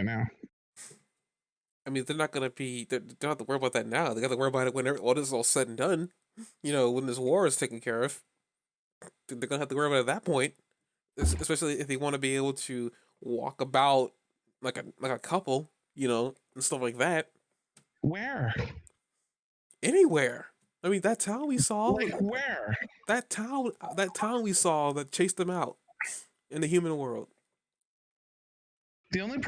now. I mean, they're not gonna be. They don't have to worry about that now. They got to worry about it when all this is all said and done. When this war is taken care of, they're gonna have to worry about it at that point. Especially if they want to be able to walk about like a couple, and stuff like that. Where? Anywhere. I mean, that town we saw, Like where? that town we saw that chased them out in the human world. The only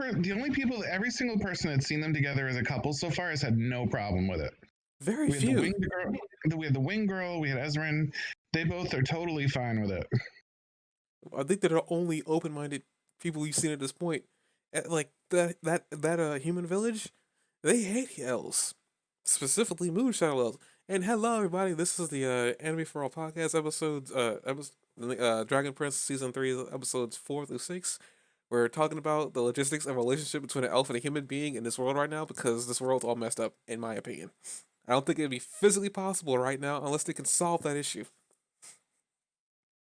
people, every single person that's seen them together as a couple so far has had no problem with it. Very We had the few. wing girl, we had the wing girl, we had Ezrin. They both are totally fine with it. I think they're the only open-minded people we've seen at this point. Like that human village, they hate elves, specifically moon shadow elves. And hello, everybody. This is the Anime4All podcast Dragon Prince season 3 episodes 4 through 6. We're talking about the logistics of a relationship between an elf and a human being in this world right now because this world's all messed up, in my opinion. I don't think it'd be physically possible right now unless they can solve that issue.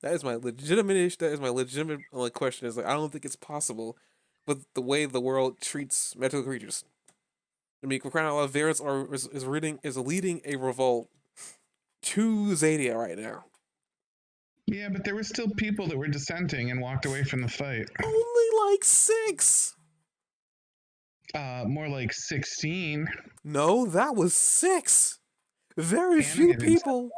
That is my legitimate issue. That is my legitimate question. Is like I don't think it's possible with the way the world treats magical creatures. I mean, for crying out loud, is leading a revolt to Zadia right now. Yeah, but there were still people that were dissenting and walked away from the fight. Only like 6. More like 16. No, that was 6. Very few people.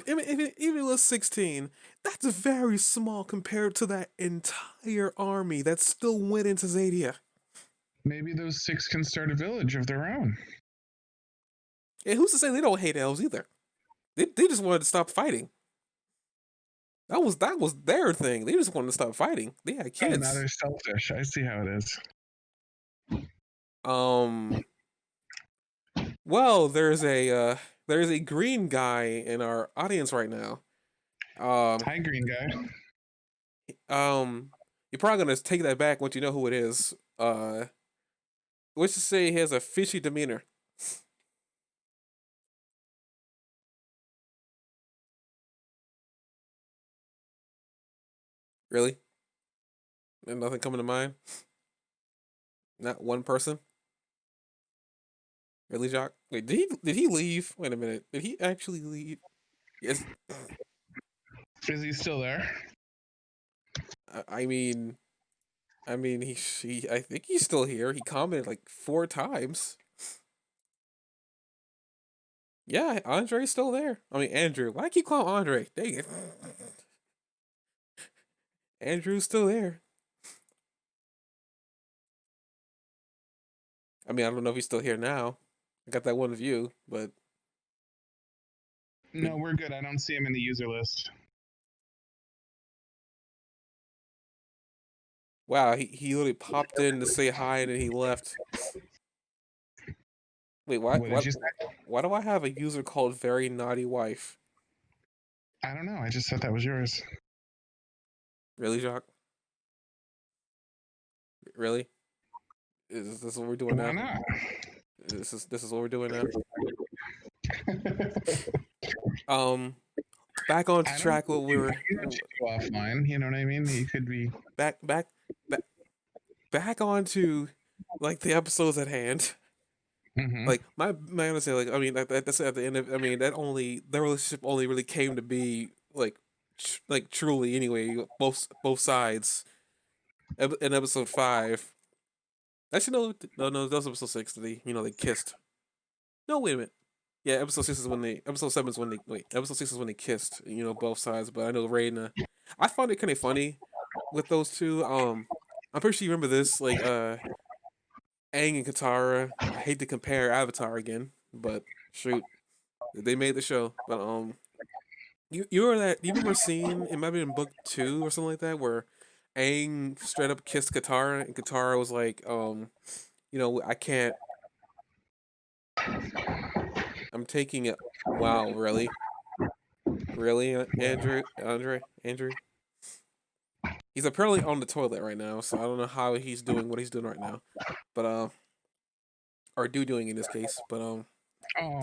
Even if it was 16, that's very small compared to that entire army that still went into Zadia. Maybe those 6 can start a village of their own. And who's to say they don't hate elves either? They just wanted to stop fighting. That was their thing. They just wanted to stop fighting. They had kids. Oh, now they're selfish. I see how it is. Well, there's a green guy in our audience right now. Hi, green guy. You're probably gonna take that back once you know who it is. Let's just say he has a fishy demeanor. Really? And nothing coming to mind? Not one person? Really, Jacques? Wait, did he leave? Wait a minute. Did he actually leave? Yes. Is he still there? I mean, I think he's still here. He commented like 4 times. Yeah, Andre's still there. I mean, Andrew. Why do I keep calling Andre? Dang it. Andrew's still there. I mean, I don't know if he's still here now. I got that one view, but No, we're good. I don't see him in the user list. wow, he literally popped in to say hi and then he left. Wait, What did you say? why do I have a user called Very Naughty Wife? I don't know. I just thought that was yours. Really, Jacques? Really? Is this what we're doing Why now? not? This is what we're doing now. Back on track. What we were offline. You know what I mean? You could be back onto like the episodes at hand. Mm-hmm. Like my gonna say, like I mean that's at the end of, I mean that relationship only really came to be like truly anyway, both sides in episode 5. Actually no, that was episode 6. They kissed. No, wait a minute. Yeah, episode 7 is when they wait. Episode 6 is when they kissed. Both sides. But I know Raina. I found it kind of funny with those two. I'm pretty sure you remember this. Like Aang and Katara. I hate to compare Avatar again, but shoot, they made the show. But you remember seeing it might be in book 2 or something like that where Aang straight up kissed Katara and Katara was like, I can't. I'm taking it. Wow, really? Really, Andrew? He's apparently on the toilet right now, so I don't know how he's doing what he's doing right now. But or doing in this case. But Oh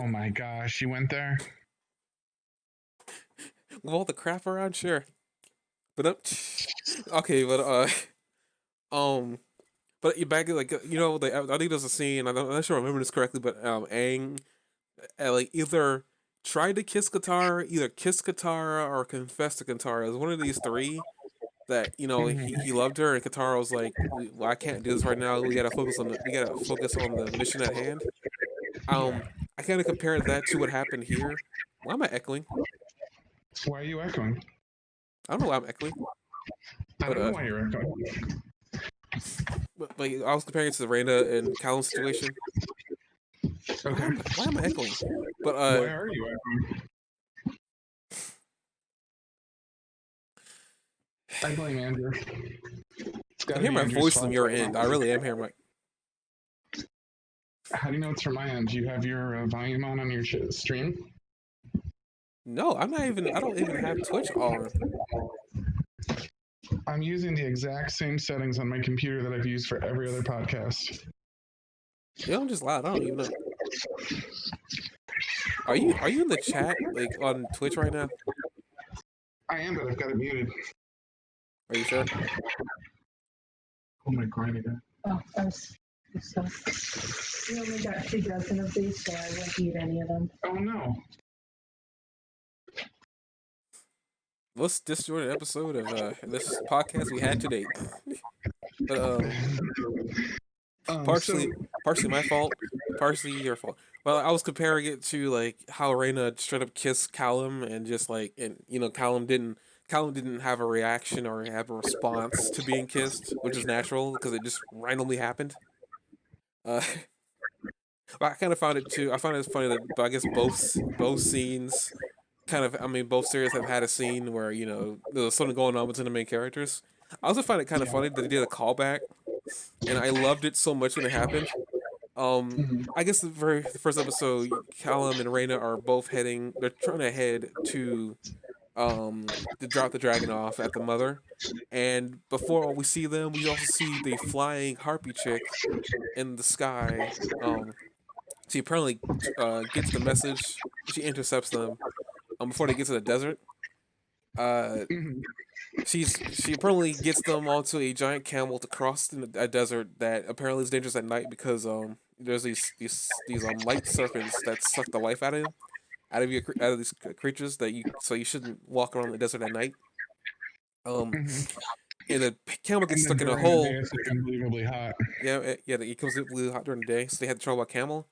my gosh, you went there. with all the crap around, sure. But okay, but But back like you know, I think there's a scene. I'm not sure I remember this correctly, but Aang like either tried to kiss Katara, either kissed Katara or confessed to Katara. It was one of these three that he loved her, and Katara was like, well, I can't do this right now. We gotta focus on the mission at hand. Yeah. I kind of compared that to what happened here. Why am I echoing? Why are you echoing? I don't know why I'm echoing, I but don't know why you're echoing. but I was comparing it to the Reyna and Callum situation. Okay. Why am I echoing? But Why are you echoing? I blame Andrew. I hear my voice from your end. I really am hearing my. How do you know it's from my end? Do you have your volume on your stream? No, I'm not even. I don't even have Twitch on. I'm using the exact same settings on my computer that I've used for every other podcast. You don't just loud. I don't even know. Are you in the chat like on Twitch right now? I am, but I've got it muted. Are you sure? Oh my god, again. Oh, so we only got 2 dozen of these, so I won't eat any of them. Oh no. Let's disjoint an episode of this podcast we had to date. But partially my fault, partially your fault. Well, I was comparing it to like how Reyna straight up kissed Callum and just like Callum didn't have a reaction or have a response to being kissed, which is natural because it just randomly happened. Uh, but I kind of found it too. I found it funny that, but I guess both scenes kind of. I mean, both series have had a scene where there's something going on between the main characters. I also find it kind of funny that they did a callback, and I loved it so much when it happened. I guess the first episode, Callum and Reyna are both heading. They're trying to head to drop the dragon off at the mother, and before we see them, we also see the flying harpy chick in the sky. She apparently gets the message. She intercepts them before they get to the desert. Uh, she apparently gets them onto a giant camel to cross a desert that apparently is dangerous at night because there's these light serpents that suck the life out of these creatures that you shouldn't walk around the desert at night. And the camel gets stuck in a hole. It's unbelievably hot. Yeah, it comes really hot during the day, so they had to trouble about camel.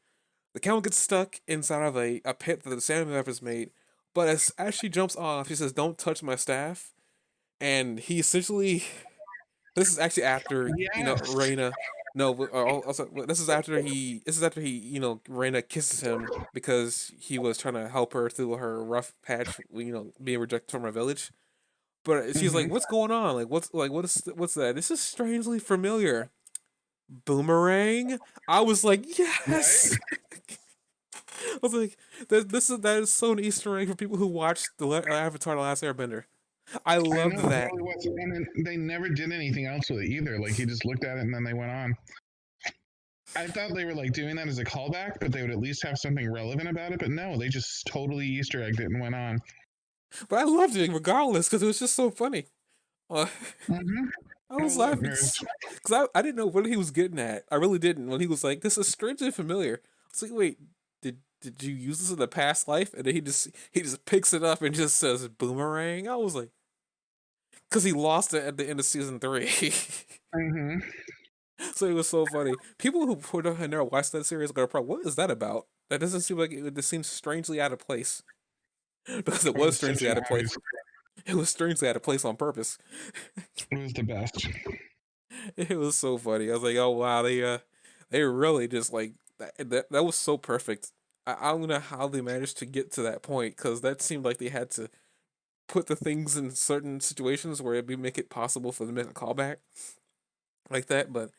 The camel gets stuck inside of a pit that the sandpaper's made, but as she jumps off, she says, "Don't touch my staff," and he essentially. This is actually after Reyna. No, also this is after he. This is after Reyna kisses him because he was trying to help her through her rough patch. Being rejected from her village. But she's like, "What's going on? Like, what's that? This is strangely familiar." Boomerang. I was like, yes. Right? I was like, that is so an Easter egg for people who watched the Avatar: The Last Airbender. I loved that. And they never did anything else with it either. Like he just looked at it and then they went on. I thought they were like doing that as a callback, but they would at least have something relevant about it. But no, they just totally Easter egged it and went on. But I loved it regardless because it was just so funny. I was laughing because I didn't know what he was getting at. I really didn't. When he was like, "This is strangely familiar," I was like, "Wait, did you use this in a past life?" And then he just picks it up and just says "boomerang." I was like, because he lost it at the end of season 3. So it was so funny. People who have never watched that series are gonna probably, what is that about? That doesn't seem like it seems strangely out of place. Because it was strangely out of place. It was strangely out of place on purpose. It was the best. It was so funny. I was like, oh wow, they really just like that was so perfect. I don't know how they managed to get to that point because that seemed like they had to put the things in certain situations where it'd make it possible for them to make a callback like that. But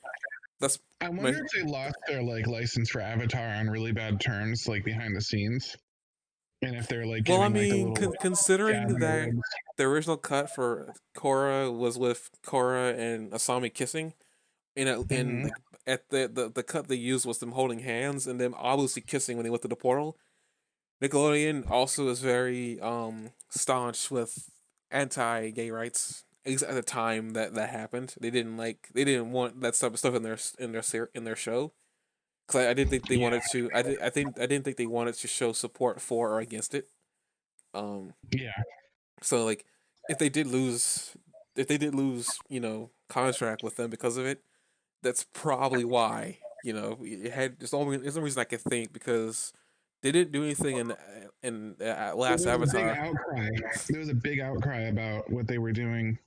I wonder if they lost their license for Avatar on really bad terms, like behind the scenes. And if they're like, well, I mean, considering that the original cut for Korra was with Korra and Asami kissing, and like, at the cut they used was them holding hands and them obviously kissing when they went to the portal. Nickelodeon also is very staunch with anti-gay rights, at the time that happened. They didn't want that type of stuff in their show. Cause I didn't think they Yeah. wanted to. I didn't think they wanted to show support for or against it. Um, Yeah. so like if they did lose, contract with them because of it, that's probably why. It had there's no reason I could think because they didn't do anything in There last was a big Avatar. outcry. There was a big outcry about what they were doing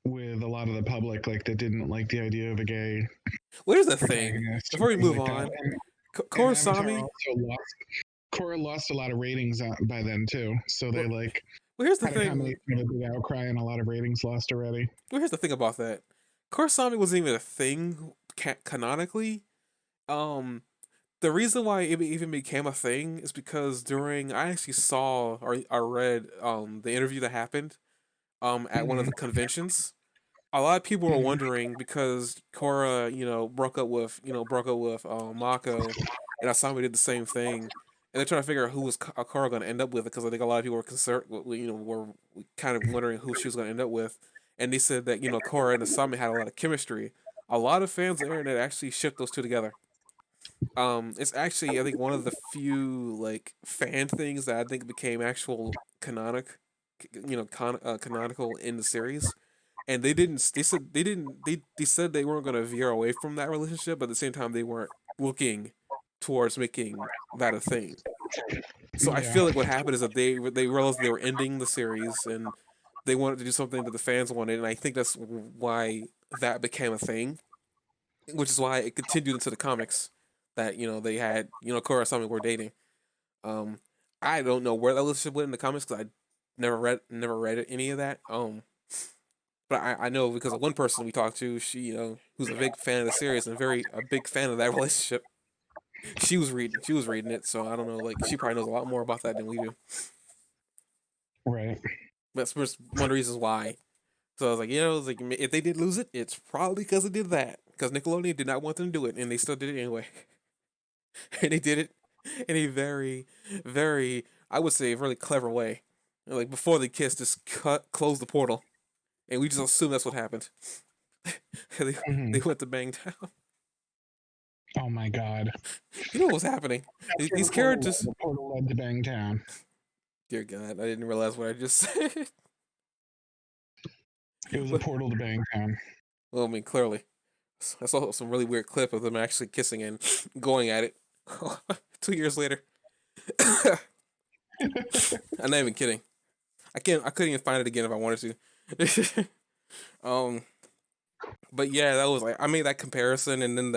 with a lot of the public, like that didn't like the idea of a gay Well, here's the thing. protagonist. Before we and things move like that. on, And Avatar Korosami. also lost. Korra lost a lot of ratings by then too, so they Well, like here's the had a thing. combination of a big outcry and a lot of ratings lost already. Well, here's the thing about that. Korosami wasn't even a thing canonically. Um, the reason why it even became a thing is because I actually saw or I read the interview that happened at one of Mhm. the conventions. A lot of people were Mhm. wondering because Korra, broke up with Mako, and Asami did the same thing, and they're trying to figure out who was Korra going to end up with because I think a lot of people were concerned, were kind of wondering who she was going to end up with, and they said that Korra and Asami had a lot of chemistry. A lot of fans on the internet actually shipped those two together. It's actually I think one of the few like fan things that I think became actual canonical in the series. And they didn't. They said they didn't. They said they weren't going to veer away from that relationship, but at the same time they weren't looking towards making that a thing. So I Yeah. feel like what happened is that they realized they were ending the series and they wanted to do something that the fans wanted, and I think that's why that became a thing, which is why it continued into the comics that they had Korra and Sami were dating. Um, I don't know where that relationship went in the comics because I never read any of that. But I know because of one person we talked to, she who's a big fan of the series and a big fan of that relationship. She was reading it, so I don't know. Like she probably knows a lot more about that than we do. Right. That's just one of the reasons why. So I was like, if they did lose it, it's probably because they did that. Because Nickelodeon did not want them to do it, and they still did it anyway. And they did it in a very, very, I would say, a really clever way. Like before they kissed, just close the portal, and we just assume that's what happened. they, Mhm. they went to bang down. Oh my god. You know what was happening? These characters. The portal led to Bangtown. Dear God, I didn't realize what I just said. It was a portal to Bangtown. Well, I mean, clearly, I saw some really weird clip of them actually kissing and going at it. 2 years later, I'm not even kidding. I couldn't even find it again if I wanted to. um, but yeah, that was like I made that comparison, and then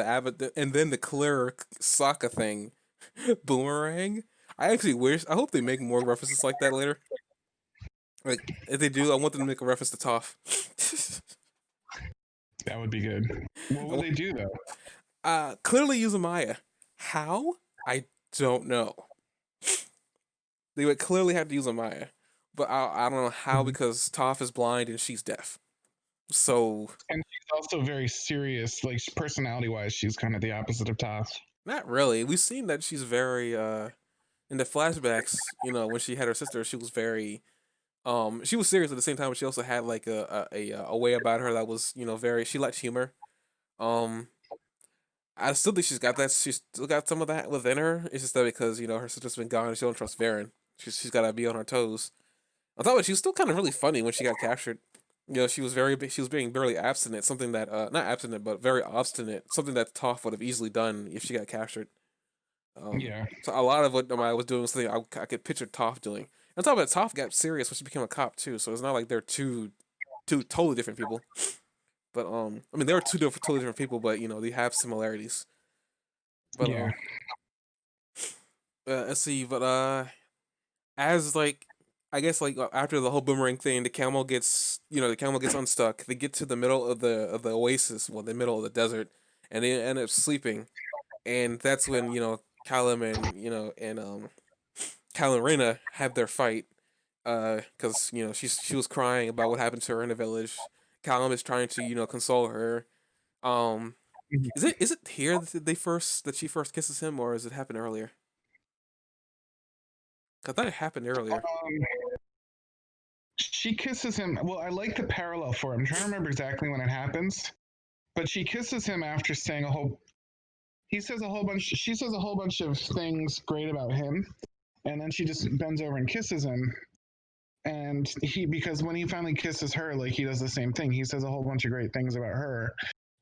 and then the clear Sokka thing, boomerang. I hope they make more references like that later. Like if they do, I want them to make a reference to Toph. That would be good. What would they do though? Clearly using Maya. How? I don't know. They would clearly have to use a Maya, but I don't know how Mhm. because Toph is blind and she's deaf. So And she's also very serious, like personality wise, she's kind of the opposite of Toph. not really. We've seen that she's very in the flashbacks. When she had her sister, she was very she was serious at the same time, but she also had like a way about her that was very she liked humor. Um, I still think she's still got some of that within her. It's just that because her sister's been gone and she don't trust Varen. She's got to be on her toes. I thought she was still kind of really funny when she got captured. She was being very abstinent, something that not abstinent but very obstinate, something that Toph would have easily done if she got captured. Yeah. So a lot of what I was doing was something I could picture Toph doing. On top of that, Toph got serious when she became a cop too, so it's not like they're two totally different people. But I mean, they were totally different people, but they have similarities. But Yeah. let's see. But as like I guess like after the whole boomerang thing, the camel gets unstuck. They get to the middle of the oasis, well, the middle of the desert, and they end up sleeping. And that's when Callum and Callum and Reyna have their fight. Because she was crying about what happened to her in the village. Callum is trying to console her. Um, Mhm. is it here that she first kisses him, or does it happen earlier? 'Cause I thought it happened earlier. she kisses him. Well, I like the parallel for it. I'm trying to remember exactly when it happens, but she kisses him after saying a whole. He says a whole bunch. She says a whole bunch of things great about him, and then she just bends over and kisses him. And because when he finally kisses her, like he does the same thing. He says a whole bunch of great things about her,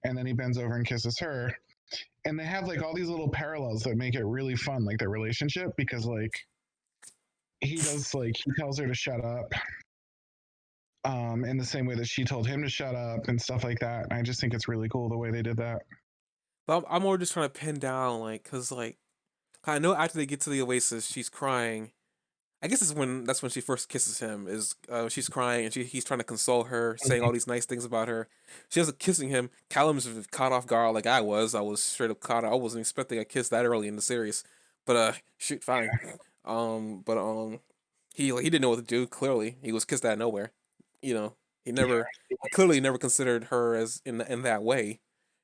and then he bends over and kisses her. And they have like all these little parallels that make it really fun, like their relationship, because like he tells her to shut up, in the same way that she told him to shut up and stuff like that. And I just think it's really cool the way they did that. But I'm more just trying to pin down, like, cause like I know after they get to the oasis, she's crying. I guess that's when she first kisses him. Is she's crying and he's trying to console her, saying all these nice things about her. She ends up kissing him. Callum's caught off guard like I was. I was straight up caught. I wasn't expecting a kiss that early in the series. But shoot, fine. But he didn't know what to do. Clearly, he was kissed out of nowhere. You know, he clearly never considered her as in that way.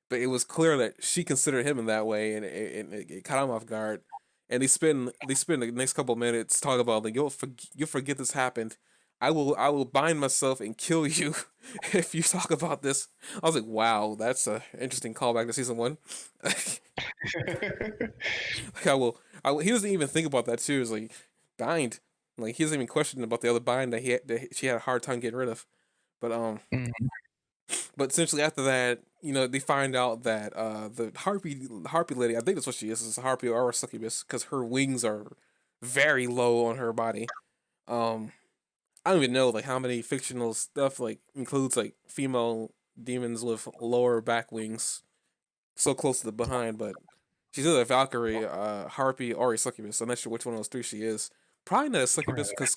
But it was clear that she considered him in that way, and it caught him off guard. And they spend the next couple of minutes talking about like you'll forget this happened. I will bind myself and kill you if you talk about this. I was like, wow, that's a interesting callback to season one. Like he doesn't even think about that too. It's like bind. Like he doesn't even question about the other bind that she had a hard time getting rid of. But Mhm. But essentially after that, they find out that the harpy lady, I think that's what she is a harpy or a succubus, because her wings are very low on her body. Um, I don't even know like how many fictional stuff like includes like female demons with lower back wings, so close to the behind. But she's either a Valkyrie, harpy, or a succubus. I'm not sure which one of those three she is. Probably not a succubus because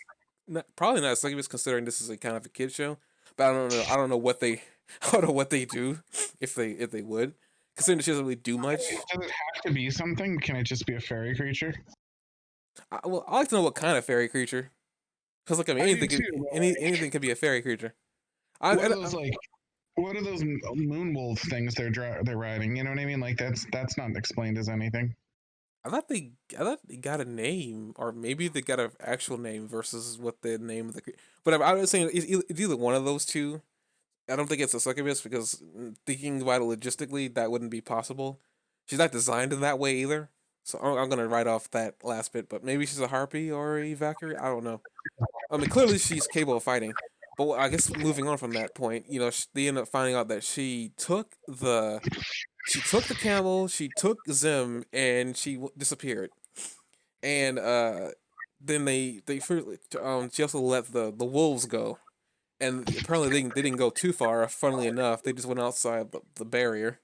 probably not a succubus considering this is a kind of a kid show. But I don't know. I don't know what they I don't know what they do if they would. Considering she doesn't really do much. Does it have to be something? Can it just be a fairy creature? Well, I like to know what kind of fairy creature. Because like I mean, I do anything could, too, anything could be a fairy creature. I, What I, are those like? What are those moon wolf things they're riding? You know what I mean? Like that's not explained as anything. I thought they got a name, or maybe they got an actual name versus what the name of the. But I was saying it's either one of those two. I don't think it's a succubus because thinking about it logistically, that wouldn't be possible. She's not designed in that way either. So I'm gonna write off that last bit, but maybe she's a harpy or a Valkyrie. I don't know. I mean, clearly she's capable of fighting. But I guess moving on from that point, they end up finding out that she took the camel, she took Zim, and she disappeared. And then she also let the wolves go, and apparently they didn't go too far. Funnily enough, they just went outside the barrier,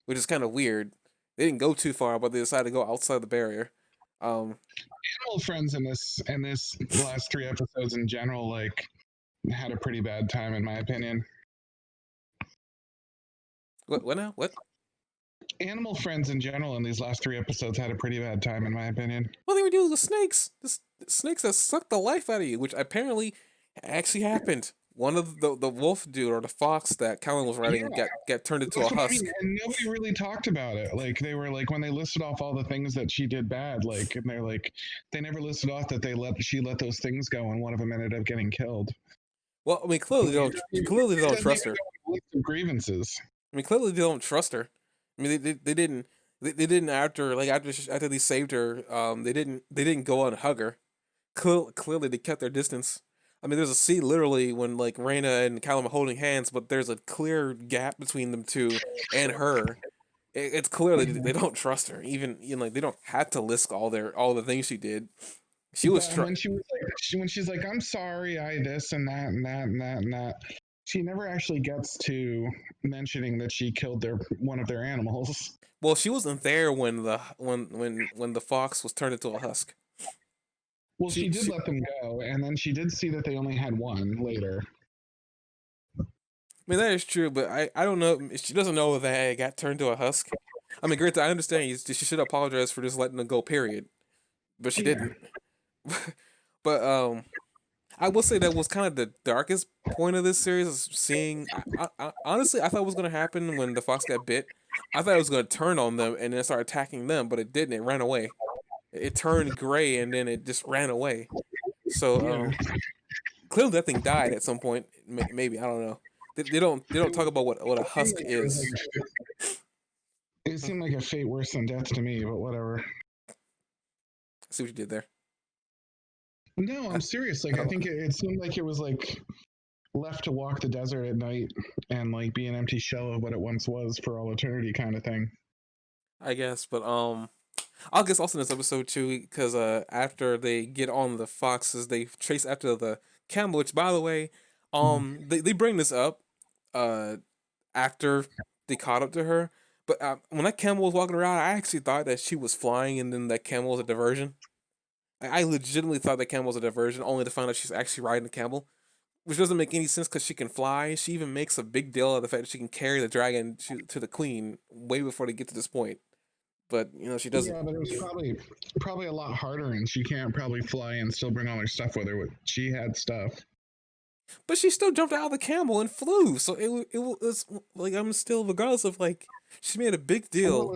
which is kind of weird. They didn't go too far, but they decided to go outside the barrier. Um, Animal friends in this last three episodes in general, like, had a pretty bad time in my opinion. what now? What? Animal friends in general in these last three episodes had a pretty bad time in my opinion. What they were doing with the snakes? The snakes that sucked the life out of you, which apparently actually happened. One of the wolf dude or the fox that Callan was riding got turned into a That's what I husk. mean, and nobody really talked about it. Like they were like when they listed off all the things that she did bad, like, and they're like they never listed off that she let those things go, and one of them ended up getting killed. Well, I mean, clearly they don't trust her. List of grievances. I mean, clearly they don't trust her. I mean, they didn't after they saved her. They didn't go and hug her. Clearly they kept their distance. I mean, there's a scene literally when like Raina and Callum are holding hands, but there's a clear gap between them two and her. It's clearly they don't trust her. Even like they don't have to list all the things she did. She was when she was like when she's like, I'm sorry, I this and that and that and that and that. She never actually gets to mentioning that she killed one of their animals. Well, she wasn't there when the fox was turned into a husk. Well, she did let them go, and then she did see that they only had one later. I mean, that is true, but I don't know. She doesn't know that it got turned to a husk. I mean, Greta, I understand she should apologize for just letting them go, period. But she didn't. But I will say that was kind of the darkest point of this series. Is seeing, honestly, I thought it was gonna happen when the fox got bit. I thought it was gonna turn on them and then start attacking them, but it didn't. It ran away. It turned gray and then it just ran away. So clearly that thing died at some point. Maybe I don't know. They don't talk about what a It seemed husk like it was is. it seemed like a fate worse than death to me, but whatever. See what you did there. No, I'm serious. Like I Oh, think it seemed like it was like left to walk the desert at night and like be an empty shell of what it once was for all eternity, kind of thing. I guess, but I'll guess also in this episode too, because after they get on the foxes, they chase after the camel. Which, by the way, they bring this up, uh, after they caught up to her. But when that camel was walking around, I actually thought that she was flying, and then that camel was a diversion. I legitimately thought that camel was a diversion, only to find out she's actually riding the camel, which doesn't make any sense because she can fly. She even makes a big deal of the fact that she can carry the dragon to the queen way before they get to this point. But she doesn't. Yeah, but it was probably a lot harder, and she can't probably fly and still bring all her stuff with her. She had stuff. But she still jumped out of the camel and flew. So it was like I'm still, regardless of like, she made a big Well, deal.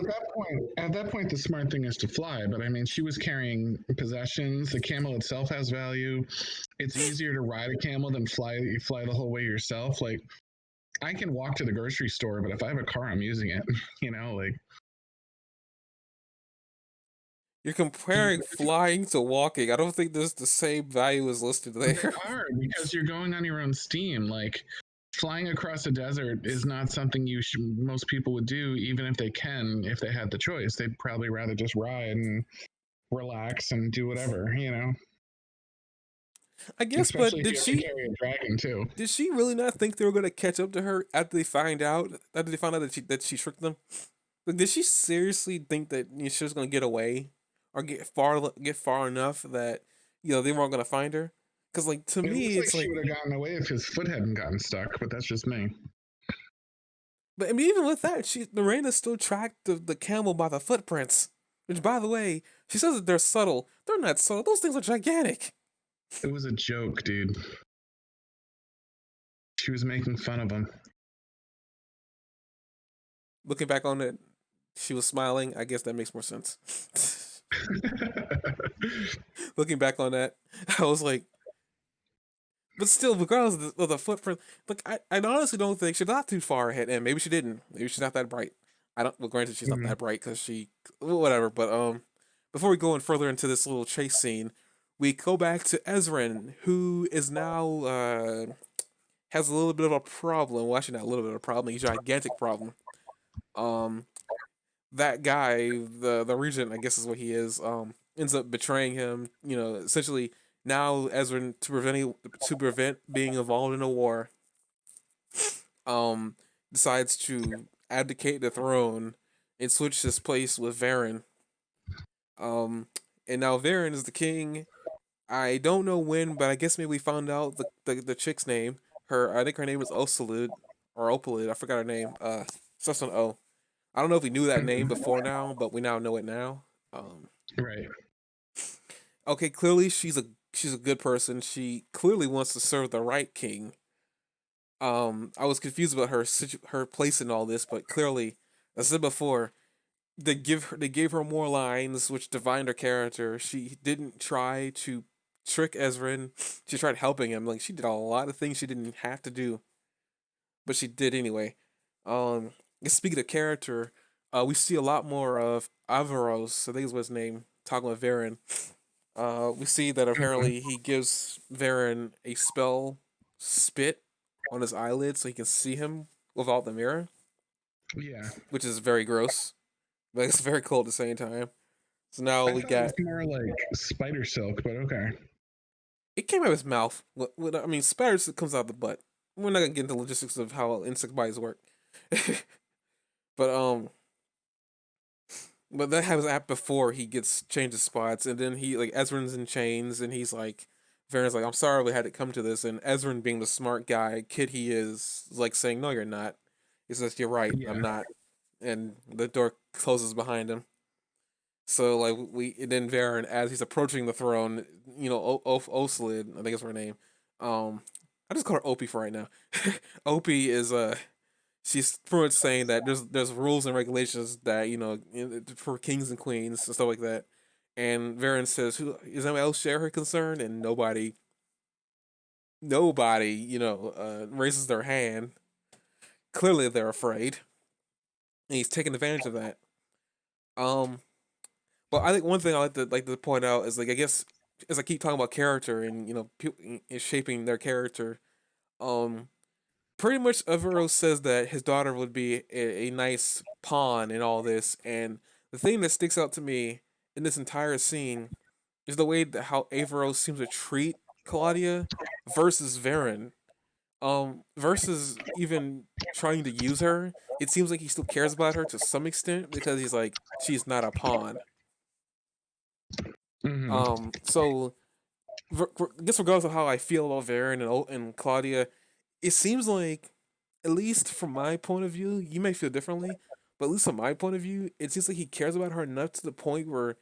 at that point, the smart thing is to fly. But I mean, she was carrying possessions. The camel itself has value. It's easier to ride a camel than fly. You fly the whole way yourself. Like I can walk to the grocery store, but if I have a car, I'm using it. Like You're comparing flying to walking. I don't think there's the same value as listed there there. are because you're going on your own steam. Like flying across a desert is not something most people would do, even if they had the choice. They'd probably rather just ride and relax and do whatever. I guess, but Especially if you have to carry a dragon too. did she really not think they were gonna catch up to her after they found out that she tricked them? Like, did she seriously think that she was gonna get away or get far enough that they weren't gonna find her? Because like to It me, looks like it's she like, would have gotten away if his foot hadn't gotten stuck, but that's just me. but I mean, even with that, Lorena still tracked the camel by the footprints. Which, by the way, she says that they're subtle. They're not subtle. Those things are gigantic. It was a joke, dude. She was making fun of him. Looking back on it, she was smiling. I guess that makes more sense. Looking back on that, I was like, but still, regardless of the footprint, look, I honestly don't think she's not too far ahead, and maybe she didn't. Maybe she's not that bright. I don't. Well, granted, she's not Mhm. that bright because whatever. But before we go in further into this little chase scene, we go back to Ezrin, who is now has a little bit of a problem. Well, actually, not a little bit of a problem. A gigantic problem. Um, that guy, the regent, I guess is what he is, ends up betraying him. Essentially now Ezra, to prevent being involved in a war, um, decides to abdicate the throne and switch his place with Varen. Um, and now Varen is the king. I don't know when, but I guess maybe we found out the chick's name. I think her name was Osalud or Opalid. I forgot her name. Starts on O. I don't know if we knew that name before now, but we now know it now. Um, Right. okay, clearly she's a good person. She clearly wants to serve the right king. I was confused about her place in all this, but clearly, as I said before, they gave her more lines, which defined her character. She didn't try to trick Ezrin. She tried helping him. Like, she did a lot of things she didn't have to do, but she did anyway. Um, speaking of character, we see a lot more of Avaros. I think is what his name. Talking with Varen. We see that Mhm. apparently he gives Varen a spell spit on his eyelid so he can see him without the mirror, Yeah. which is very gross, but it's very cool at the same time. So now I we thought it got was more like spider silk, but okay. it came out of his mouth. I mean, spiders comes out the butt. We're not gonna get into logistics of how insect bites work, but but that happens before he gets changes spots, and then he like Ezrin's in chains, and he's like, Varen's like, I'm sorry we had to come to this, and Ezrin, being the smart guy kid he is like saying, no, you're not. He says, you're right, I'm Yeah. not, and the door closes behind him. So like and then Varen, as he's approaching the throne, Oslid, I think is her name. I just call her Opie for right now. Opie is she's pretty much saying that there's rules and regulations that for kings and queens and stuff like that. And Varen says, "Who is anyone else share her concern?" And nobody nobody, raises their hand. Clearly, they're afraid, and he's taking advantage of that. Um, but I think one thing I like to point out is, like, I guess as I keep talking about character and people shaping their character, um, pretty much Evero says that his daughter would be a nice pawn in all this, and the thing that sticks out to me in this entire scene is the way that how Evero seems to treat Claudia versus Varen. Versus even trying to use her, it seems like he still cares about her to some extent because he's like, she's not a pawn. Hmm. So I guess regardless of how I feel about Varen and Claudia, it seems like, at least from my point of view, you may feel differently, but at least from my point of view, it seems like he cares about her enough to the point where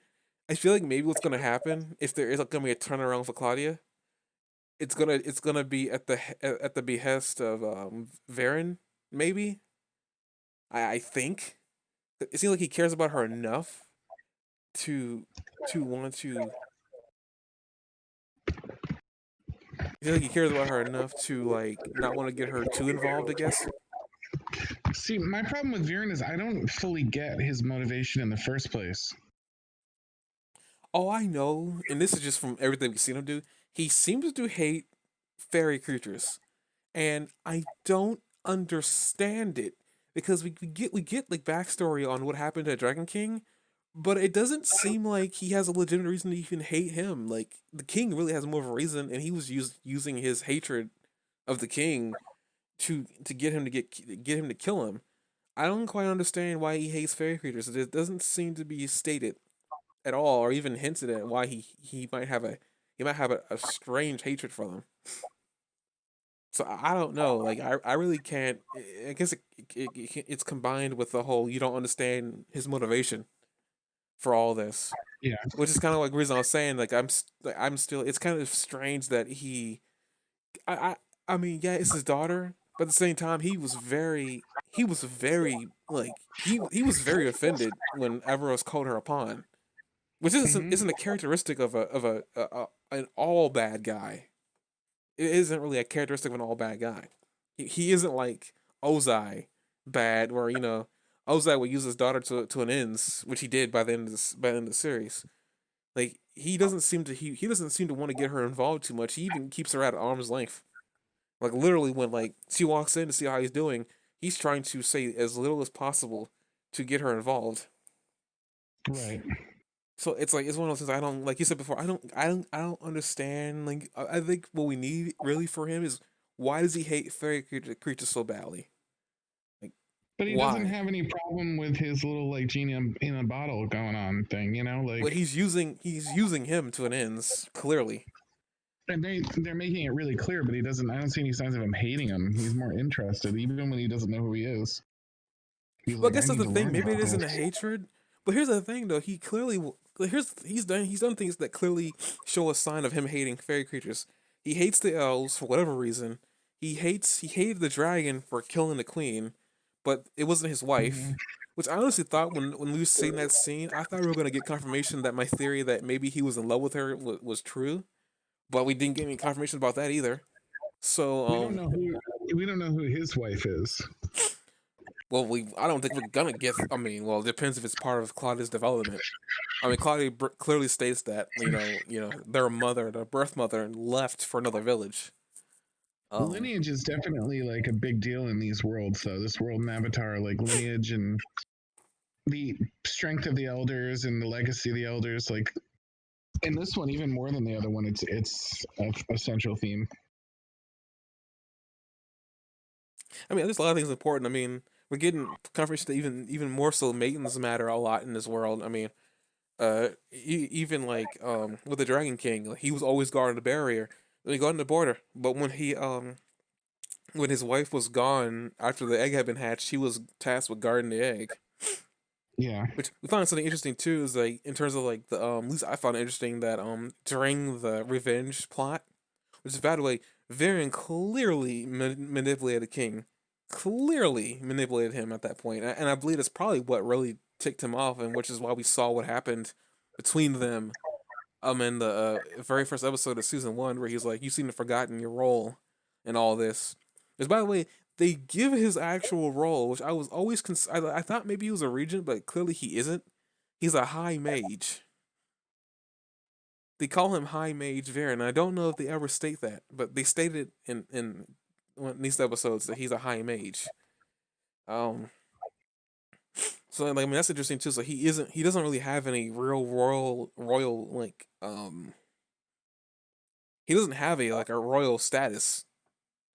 I feel like maybe what's gonna happen if there is like gonna be a turnaround for Claudia, it's gonna be at the behest of Varen, maybe. I think it seems like he cares about her enough to want to. I feel like he cares about her enough to like not want to get her too involved, I guess. See, my problem with Viren is I don't fully get his motivation in the first place. Oh, I know, and this is just from everything we've seen him do. He seems to hate fairy creatures, and I don't understand it because we get like backstory on what happened to Dragon King, but it doesn't seem like he has a legitimate reason to even hate him. Like the king really has more of a reason, and he was using his hatred of the king to get him to kill him. I don't quite understand why he hates fairy creatures. It doesn't seem to be stated at all, or even hinted at why he might have a strange hatred for them. So I don't know. Like I really can't. I guess it's combined with the whole you don't understand his motivation for all this, Yeah. which is kind of like the reason I was saying like I'm still. It's kind of strange that I I I mean yeah, it's his daughter, but at the same time he was very offended when Everos called her a pawn, which Hmm. isn't a characteristic of an all bad guy. It isn't really a characteristic of an all bad guy. He isn't like Ozai bad, where Ozai would use his daughter to an ends, which he did by the end of the series. Like he doesn't seem to want to get her involved too much. He even keeps her at arm's length. Like literally, when like she walks in to see how he's doing, he's trying to say as little as possible to get her involved. Right. So it's like it's one of those things I don't like you said before. I don't understand. Like I think what we need really for him is why does he hate fairy creatures so badly? Like But he doesn't why? have any problem with his little like genie in a bottle going on thing, Well, like, he's using him to an ends clearly. and they're making it really clear, but he doesn't. I don't see any signs of him hating him. He's more interested, even when he doesn't know who he is. He's Well, I like, I guess that's need the to thing. learn Maybe about it isn't a this. hatred, but here's the thing though. He clearly he's done things that clearly show a sign of him hating fairy creatures. He hates the elves for whatever reason. He hated the dragon for killing the queen, but it wasn't his Hmm. wife. Which I honestly thought when we were seeing that scene, I thought we were gonna get confirmation that my theory that maybe he was in love with her was true, but we didn't get any confirmation about that either. So We don't know who his wife is. well, I don't think we're gonna get. I mean, well, it depends if it's part of Claudia's development. I mean, Claudia clearly states that their birth mother, left for another village. Um, Lineage is definitely like a big deal in these worlds. So this world in Avatar, like lineage and the strength of the elders and the legacy of the elders, like in this one, even more than the other one, it's a central theme. I mean, there's a lot of things important. I mean, we're getting confirmation that even more so, maidens matter a lot in this world. I mean, even like with the Dragon King, like, he was always guarding the barrier. Then he guarded the border, but when his wife was gone after the egg had been hatched, he was tasked with guarding the egg. Yeah. Which we find something interesting too is like in terms of like the at least I found it interesting that during the revenge plot, which is by the way, Varian clearly manipulated the king, clearly manipulated him at that point, and I believe that's probably what really ticked him off, and which is why we saw what happened between them in the very first episode of season 1, where he's like, "You seem to have forgotten your role," and all this. Because, by the way, they give his actual role, which I was always I thought maybe he was a regent, but clearly he isn't. He's a high mage. They call him High Mage Varen. I don't know if they ever state that, but they stated in one of these episodes that he's a high mage. Um, so like, I mean, that's interesting too. So he doesn't really have any real royal like he doesn't have a royal status.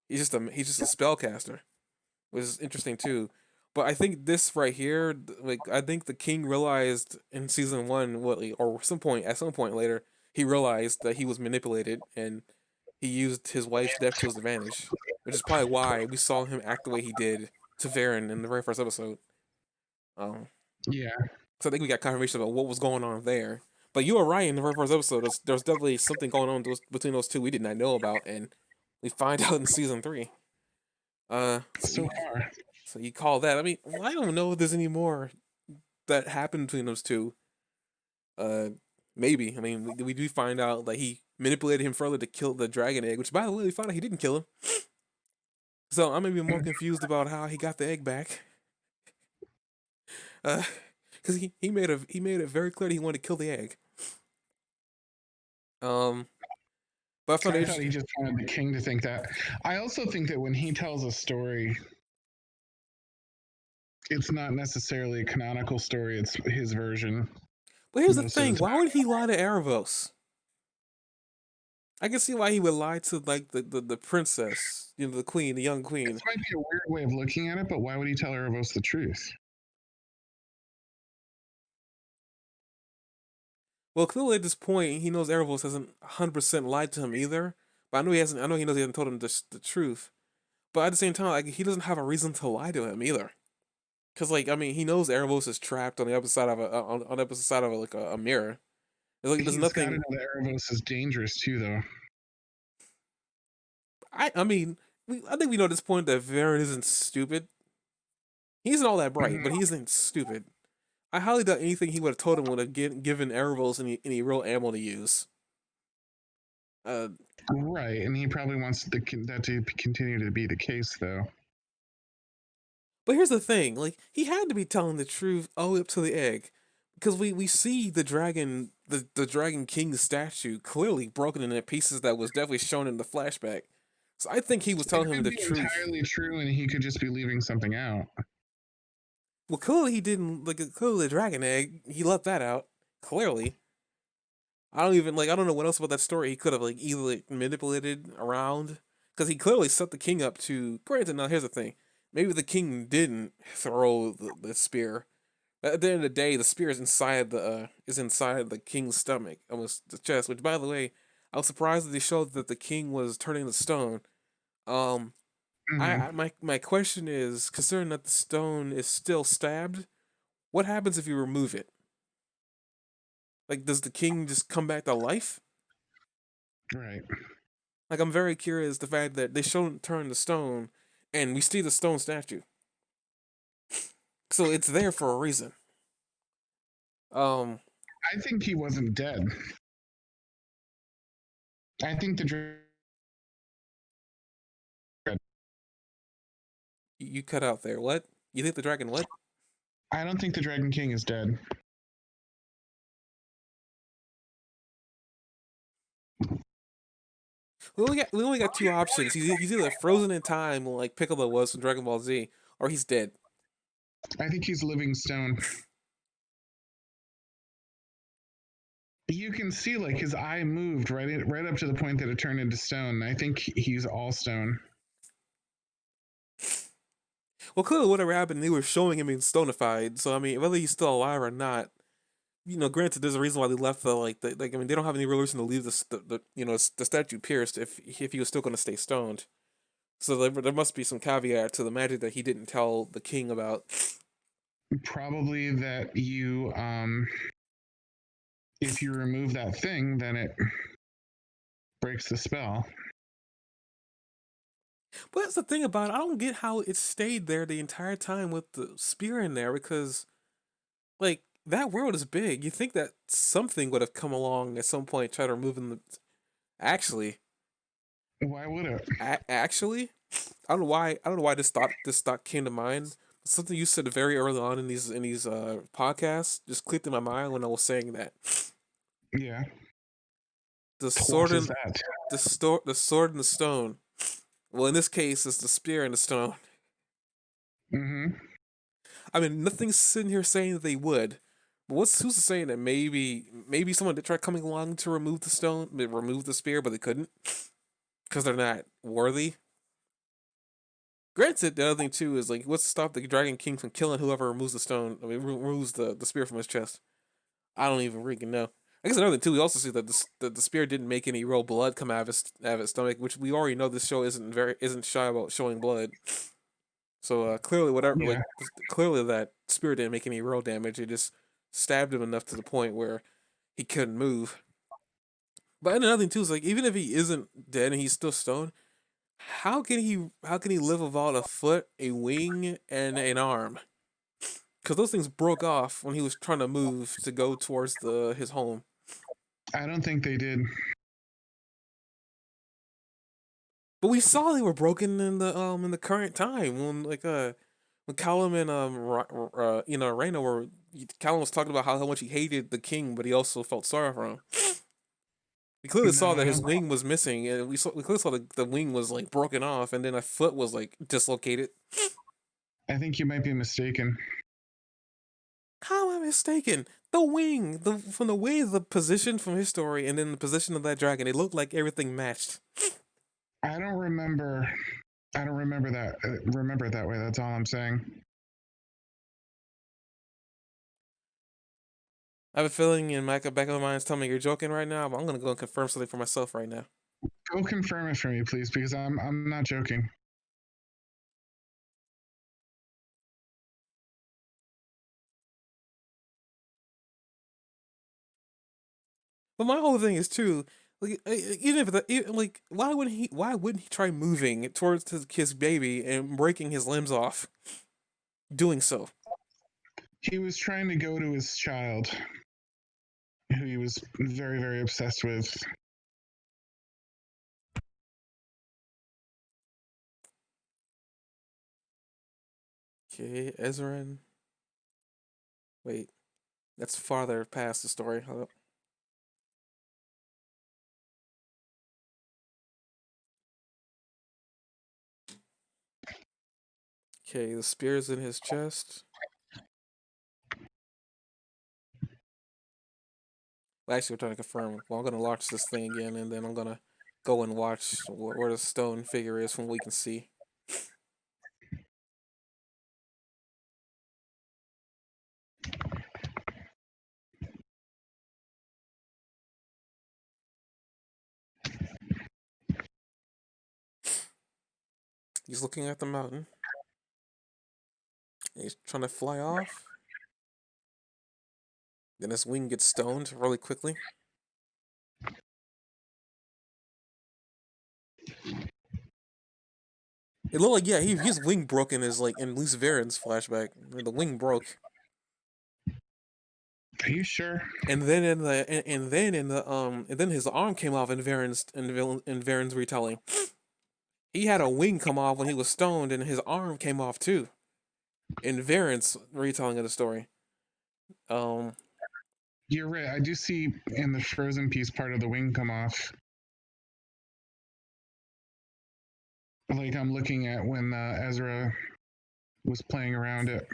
He's just a spellcaster, which is interesting too. But I think this right here, like I think the king realized in season 1, or at some point later, he realized that he was manipulated, and he used his wife's death to his advantage, which is probably why we saw him act the way he did to Varen in the very first episode. Um, Yeah. so I think we got confirmation about what was going on there. But you were right in the very first episode. There's definitely something going on between those two we did not know about, and we find out in season 3. So So you, far. so you call that? I mean, I don't know if there's any more that happened between those two. Uh, Maybe. I mean, we do find out that he manipulated him further to kill the dragon egg, which, by the way, we found out he didn't kill him. So I'm maybe more confused about how he got the egg back. Because he made it very clear that he wanted to kill the egg. But I found it I thought he interesting. just wanted the king to think that. I also think that when he tells a story, it's not necessarily a canonical story, it's his version. But here's the Most of the thing: why time. would he lie to Erebos? I can see why he would lie to like the princess, the queen, the young queen. This might be a weird way of looking at it, but why would he tell Erebos the truth? Well, clearly at this point, he knows Erebos hasn't 100% lied to him either. But I know he hasn't. I know he knows he hasn't told him the truth. But at the same time, like he doesn't have a reason to lie to him either. Cause like I mean, he knows Erebos is trapped on the opposite side of on the opposite side of like a mirror. There's He's got to nothing. know that Erebos is dangerous too, though. I mean, I think we know at this point that Varen isn't stupid. He isn't all that bright, but he isn't stupid. I highly doubt anything he would have told him would have given Erebos any real ammo to use. Uh, Right, and he probably wants that to continue to be the case, though. but here's the thing: like he had to be telling the truth all the way up to the egg, because we see the dragon the Dragon King statue clearly broken into pieces that was definitely shown in the flashback. So I think he was It telling him could the be truth. entirely true, and he could just be leaving something out. Well, clearly he didn't like clearly the dragon egg. He left that out. Clearly, I don't know what else about that story he could have like easily manipulated around, because he clearly set the king up to. Granted, now here's the thing: maybe the king didn't throw the spear. But at the end of the day, the spear is inside the king's stomach, almost the chest. Which, by the way, I was surprised that they showed that the king was turning to stone. Um, Mhm. my question is, considering that the stone is still stabbed, what happens if you remove it? Like, does the king just come back to life? Right. Like, I'm very curious the fact that they show him turn to stone, and we see the stone statue, so it's there for a reason. Um, I think he wasn't dead. I think you cut out there. What? You think the dragon what? I don't think the Dragon King is dead. We only got two options. He's either frozen in time, like Piccolo was from Dragon Ball Z, or he's dead. I think he's living stone. You can see like his eye moved right up to the point that it turned into stone. I think he's all stone. Well, clearly, whatever happened, they were showing him being stonified. So I mean, whether he's still alive or not, granted, there's a reason why they left I mean, they don't have any real reason to leave the statue pierced if he was still going to stay stoned. So there must be some caveat to the magic that he didn't tell the king about. Probably that if you remove that thing, then it breaks the spell. But that's the thing about it. I don't get how it stayed there the entire time with the spear in there, because like that world is big. You think that something would have come along at some point, try to remove them. Actually, Why would it? actually, I don't know why. I don't know why this thought came to mind. Something you said very early on in these podcasts just clicked in my mind when I was saying that Yeah. the What sword is and that? the sword and the stone. Well, in this case, it's the spear and the stone. Mm-hmm. I mean, nothing's sitting here saying that they would. But who's to saying that maybe someone did try coming along to remove the stone, remove the spear, but they couldn't because they're not worthy. Granted, the other thing too is like, what's to stop the Dragon King from killing whoever removes the stone? I mean, removes the spear from his chest. I don't even freaking know. I guess another thing too, we also see that the spear didn't make any real blood come out of his stomach, which we already know this show isn't shy about showing blood. So clearly, Yeah. clearly that spear didn't make any real damage. It just stabbed him enough to the point where he couldn't move. But another thing too is like, even if he isn't dead and he's still stoned, how can he live without a foot, a wing, and an arm? Because those things broke off when he was trying to move to go towards his home. I don't think they did. But we saw they were broken in the current time when Callum and Reina were. Callum was talking about how much he hated the king, but he also felt sorry for him. We clearly No, saw that I his don't. wing was missing, and we clearly saw the wing was like broken off, and then a foot was like dislocated. I think you might be mistaken. How am I mistaken? The wing, from the way the position from his story, and then the position of that dragon, it looked like everything matched. I don't remember. I don't remember that. Remember it that way. That's all I'm saying. I have a feeling in my back of my mind is telling me you're joking right now, but I'm gonna go and confirm something for myself right now. Go confirm it for me, please, because I'm not joking. But my whole thing is too, like even if like why wouldn't he try moving towards his baby and breaking his limbs off, doing so? He was trying to go to his child, who he was very, very obsessed with. Okay, Ezran. Wait, that's farther past the story. Hold up. Okay, the spear's in his chest. Well, actually, we're trying to confirm. Well, I'm gonna launch this thing again, and then I'm gonna go and watch where the stone figure is from what we can see. He's looking at the mountain. He's trying to fly off. Then his wing gets stoned really quickly. It looked like, yeah, his wing broke in Luce Varen's flashback. The wing broke. Are you sure? And then his arm came off in Varen's retelling. He had a wing come off when he was stoned, and his arm came off too. In Varen's retelling of the story. You're right. I do see in the frozen piece part of the wing come off. Like I'm looking at when Ezra was playing around it.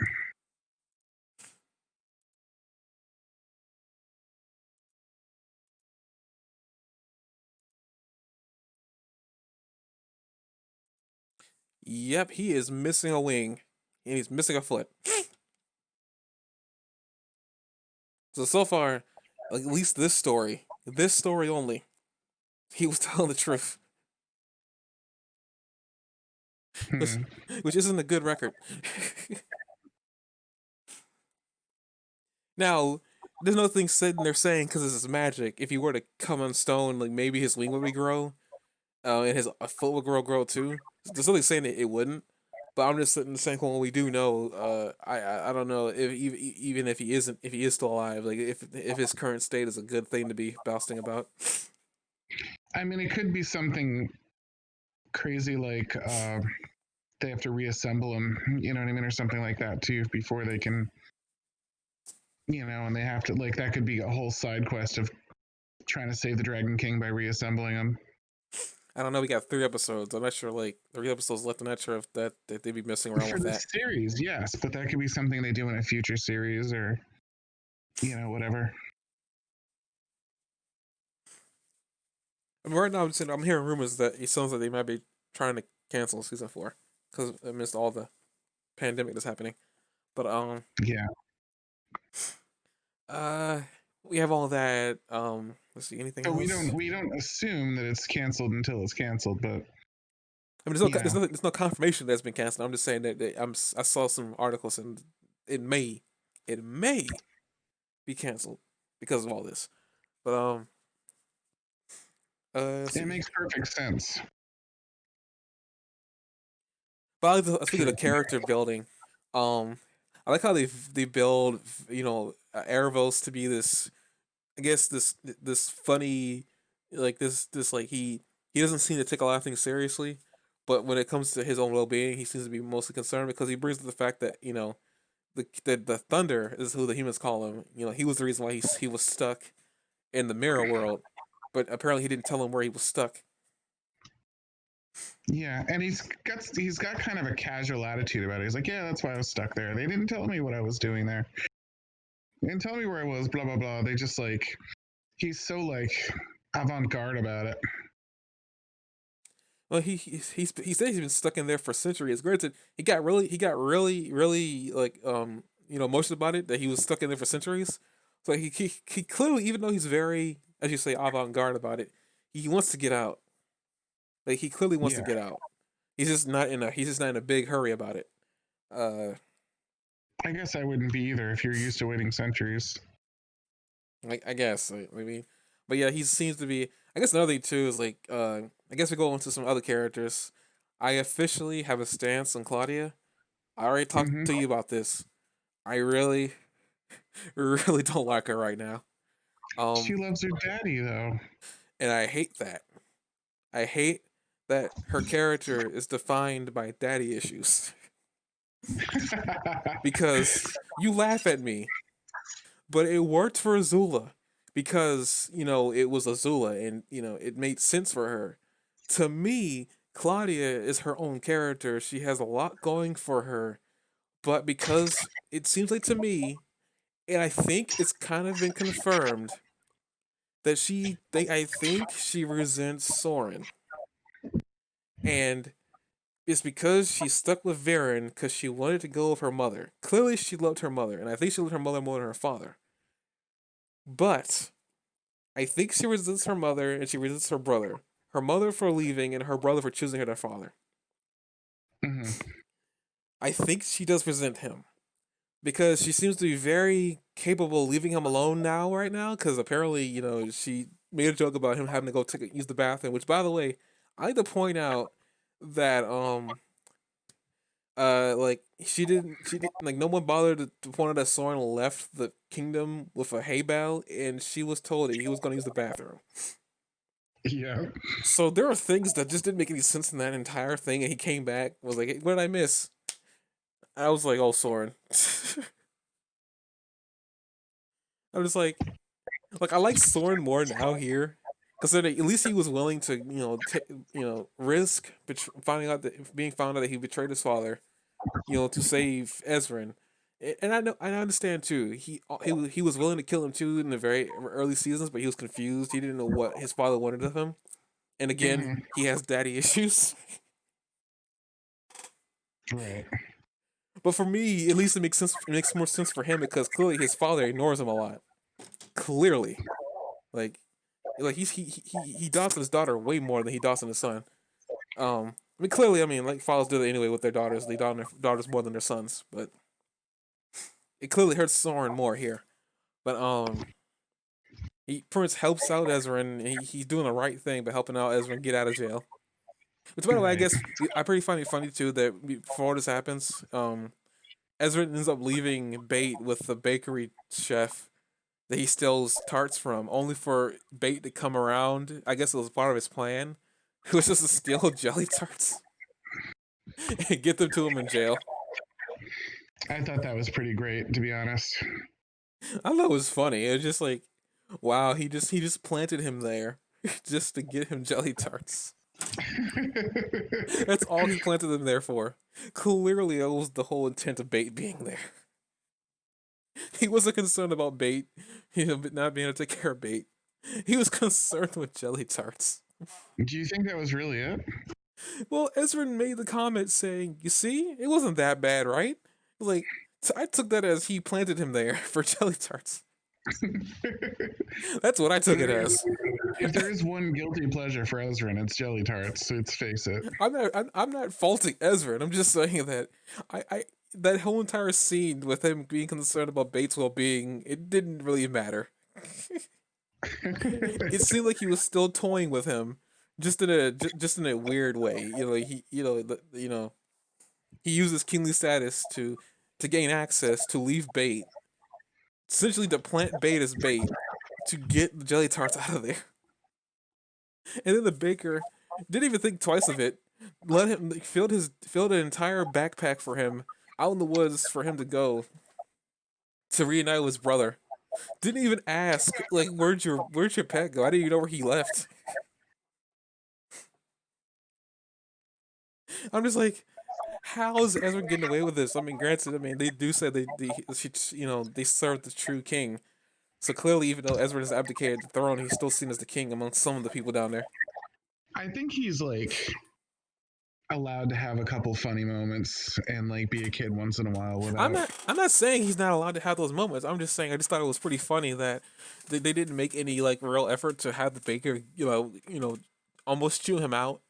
Yep, he is missing a wing, and he's missing a foot. So far, at least this story only, he was telling the truth, Hmm. which isn't a good record. Now, there's no thing sitting there saying because this is magic. If he were to come on stone, like maybe his wing would regrow, and his foot would grow too. There's nothing saying that it wouldn't. But I'm just saying what we do know. I don't know if even if he isn't, if he is still alive, like if his current state is a good thing to be boasting about. I mean, it could be something crazy like they have to reassemble him, you know what I mean, or something like that too before they can, and they have to, like, that could be a whole side quest of trying to save the Dragon King by reassembling him. I don't know. We got 3 episodes. I'm not sure. Like 3 episodes left. I'm not sure if that they'd be messing around For with the that. series, yes, but that could be something they do in a future series or, whatever. I mean, right now, I'm hearing rumors that it sounds like they might be trying to cancel season 4 because amidst all the pandemic that's happening. But Yeah. uh, we have all that. Let's see, anything So else? we don't assume that it's canceled until it's canceled, but I mean, there's no confirmation that it's been canceled. I'm just saying that I saw some articles and it may be canceled because of all this. But it makes perfect sense. but speaking of character building, I like how they build Erebos to be this, I guess this funny, like this like he doesn't seem to take a lot of things seriously, but when it comes to his own well being, he seems to be mostly concerned because he brings up the fact that the Thunder is who the humans call him. He was the reason why he was stuck in the mirror world, but apparently he didn't tell him where he was stuck. Yeah, and he's got kind of a casual attitude about it. He's like, yeah, that's why I was stuck there. They didn't tell me what I was doing there. They didn't tell me where I was. Blah blah blah. They just like he's so like avant-garde about it. Well, he said he's been stuck in there for centuries. Granted, he got really like emotional about it that he was stuck in there for centuries. So he clearly, even though he's very, as you say, avant garde about it, he wants to get out. Like he clearly wants to Yeah. get out. He's just not in a big hurry about it. I guess I wouldn't be either if you're used to waiting centuries. I guess I mean, but yeah, he seems to be. I guess another thing too is like I guess we go into some other characters. I officially have a stance on Claudia. I already talked Mm-hmm. to you about this. I really, really don't like her right now. She loves her daddy though. And I hate that. I hate that her character is defined by daddy issues. Because you laugh at me, but it worked for Azula because, it was Azula and, it made sense for her. To me, Claudia is her own character. She has a lot going for her, but because it seems like to me, and I think it's kind of been confirmed that I think she resents Soren. And it's because she's stuck with Varen because she wanted to go with her mother. Clearly, she loved her mother, and I think she loved her mother more than her father. But I think she resents her mother and she resents her brother. Her mother for leaving and her brother for choosing her father. Mm-hmm. I think she does resent him because she seems to be very capable of leaving him alone right now. Because apparently, she made a joke about him having to go use the bathroom. Which, by the way, I like to point out that like she didn't like no one bothered to point out that Soren left the kingdom with a hay bale, and she was told that he was going to use the bathroom. Yeah. So there are things that just didn't make any sense in that entire thing, and he came back was like, hey, "What did I miss?" I was like, "Oh, Soren." I'm just like I like Soren more now here, because at least he was willing to risk finding out that being found out that he betrayed his father, to save Ezran. And I understand too. He was willing to kill him too in the very early seasons, but he was confused. He didn't know what his father wanted of him. And again, Mm-hmm. he has daddy issues. Right. But for me, at least it makes sense. It makes more sense for him because clearly his father ignores him a lot. Clearly, like he dots on his daughter way more than he dots on his son. I mean, clearly, like fathers do that anyway with their daughters. They dot on their daughters more than their sons, but it clearly hurts Soren more here. But he Prince helps out Ezra, and he's doing the right thing by helping out Ezra get out of jail. Which, by the way, I Right. guess I pretty find it funny too that before this happens, Ezra ends up leaving Bait with the bakery chef that he steals tarts from, only for Bait to come around. I guess it was part of his plan, which was to steal jelly tarts and get them to him in jail. I thought that was pretty great, to be honest. I thought it was funny. It was just like, wow, he just planted him there just to get him jelly tarts. That's all he planted them there for. Clearly, that was the whole intent of Bait being there. He wasn't concerned about Bait, not being able to take care of Bait. He was concerned with jelly tarts. Do you think that was really it? Well, Ezra made the comment saying, "You see, it wasn't that bad, right?" Like, I took that as he planted him there for jelly tarts. That's what I took it as. If there is one guilty pleasure for Ezra, it's jelly tarts. Let's face it. I'm not faulting Ezra. I'm just saying that that whole entire scene with him being concerned about Bates' well-being, it didn't really matter. It seemed like he was still toying with him, just in a weird way. He uses kingly status to gain access to leave Bait, essentially to plant Bait as bait to get the jelly tarts out of there. And then the baker didn't even think twice of it. Let him filled an entire backpack for him out in the woods for him to go to reunite with his brother. Didn't even ask like where'd your pet go? I didn't even know where he left. I'm just like, how is Ezra getting away with this? I mean, granted, I mean they do say they serve the true king. So clearly, even though Ezra has abdicated the throne, he's still seen as the king among some of the people down there. I think he's like allowed to have a couple funny moments and like be a kid once in a while without. I'm not saying he's not allowed to have those moments. I'm just saying I just thought it was pretty funny that they didn't make any like real effort to have the baker, almost chew him out.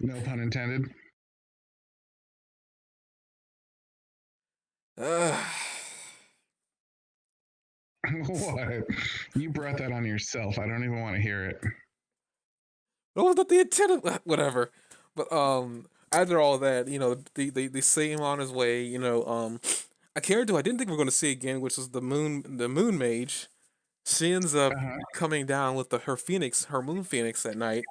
No pun intended. What? You brought that on yourself. I don't even want to hear it. That was not the intent of whatever. But after all that, they see him on his way. A character I didn't think we were going to see again, which was the moon mage. She ends up coming down with her moon phoenix at night.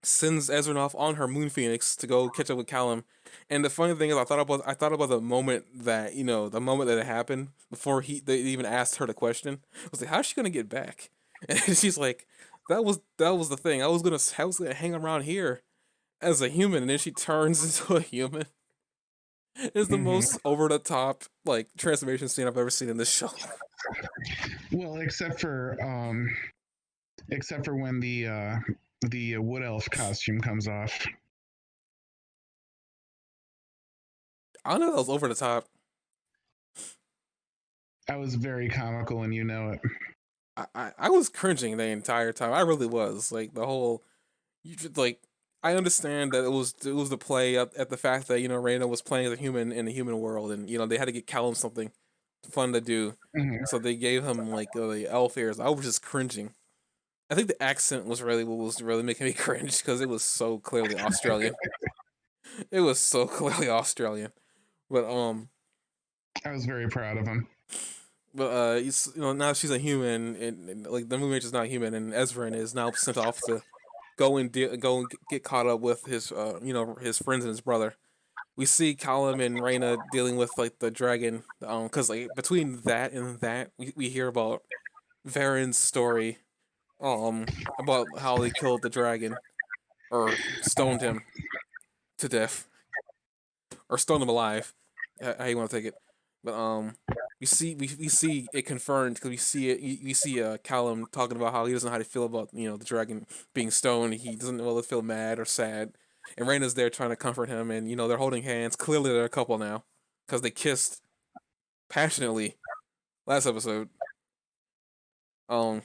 Sends Ezra off on her moon phoenix to go catch up with Callum. And the funny thing is, I thought about the moment that it happened before they even asked her the question. I was like, how's she gonna get back? And she's like, that was the thing. I was gonna hang around here as a human, and then she turns into a human. It's the most over the top like transformation scene I've ever seen in this show. Well, except for when the wood elf costume comes off. I don't know, that was over the top. That was very comical, and you know it. I was cringing the entire time. I really was. Like the whole, I understand that it was the play at the fact that Reina was playing as a human in the human world, and they had to get Callum something fun to do, so they gave him like the elf ears. I was just cringing. I think the accent was really what was really making me cringe because it was so clearly Australian. It was so clearly Australian, but I was very proud of him. But now she's a human, and like the movie is not human, and Ezra is now sent off to go and get caught up with his his friends and his brother. We see Callum and Reyna dealing with like the dragon, because like between that and that, we hear about Varen's story, about how they killed the dragon, or stoned him to death, or stoned him alive, how you want to take it. But we see it confirmed because we see Callum talking about how he doesn't know how to feel about the dragon being stoned. He doesn't know whether to feel mad or sad, and Raina's there trying to comfort him, and they're holding hands. Clearly they're a couple now because they kissed passionately last episode. I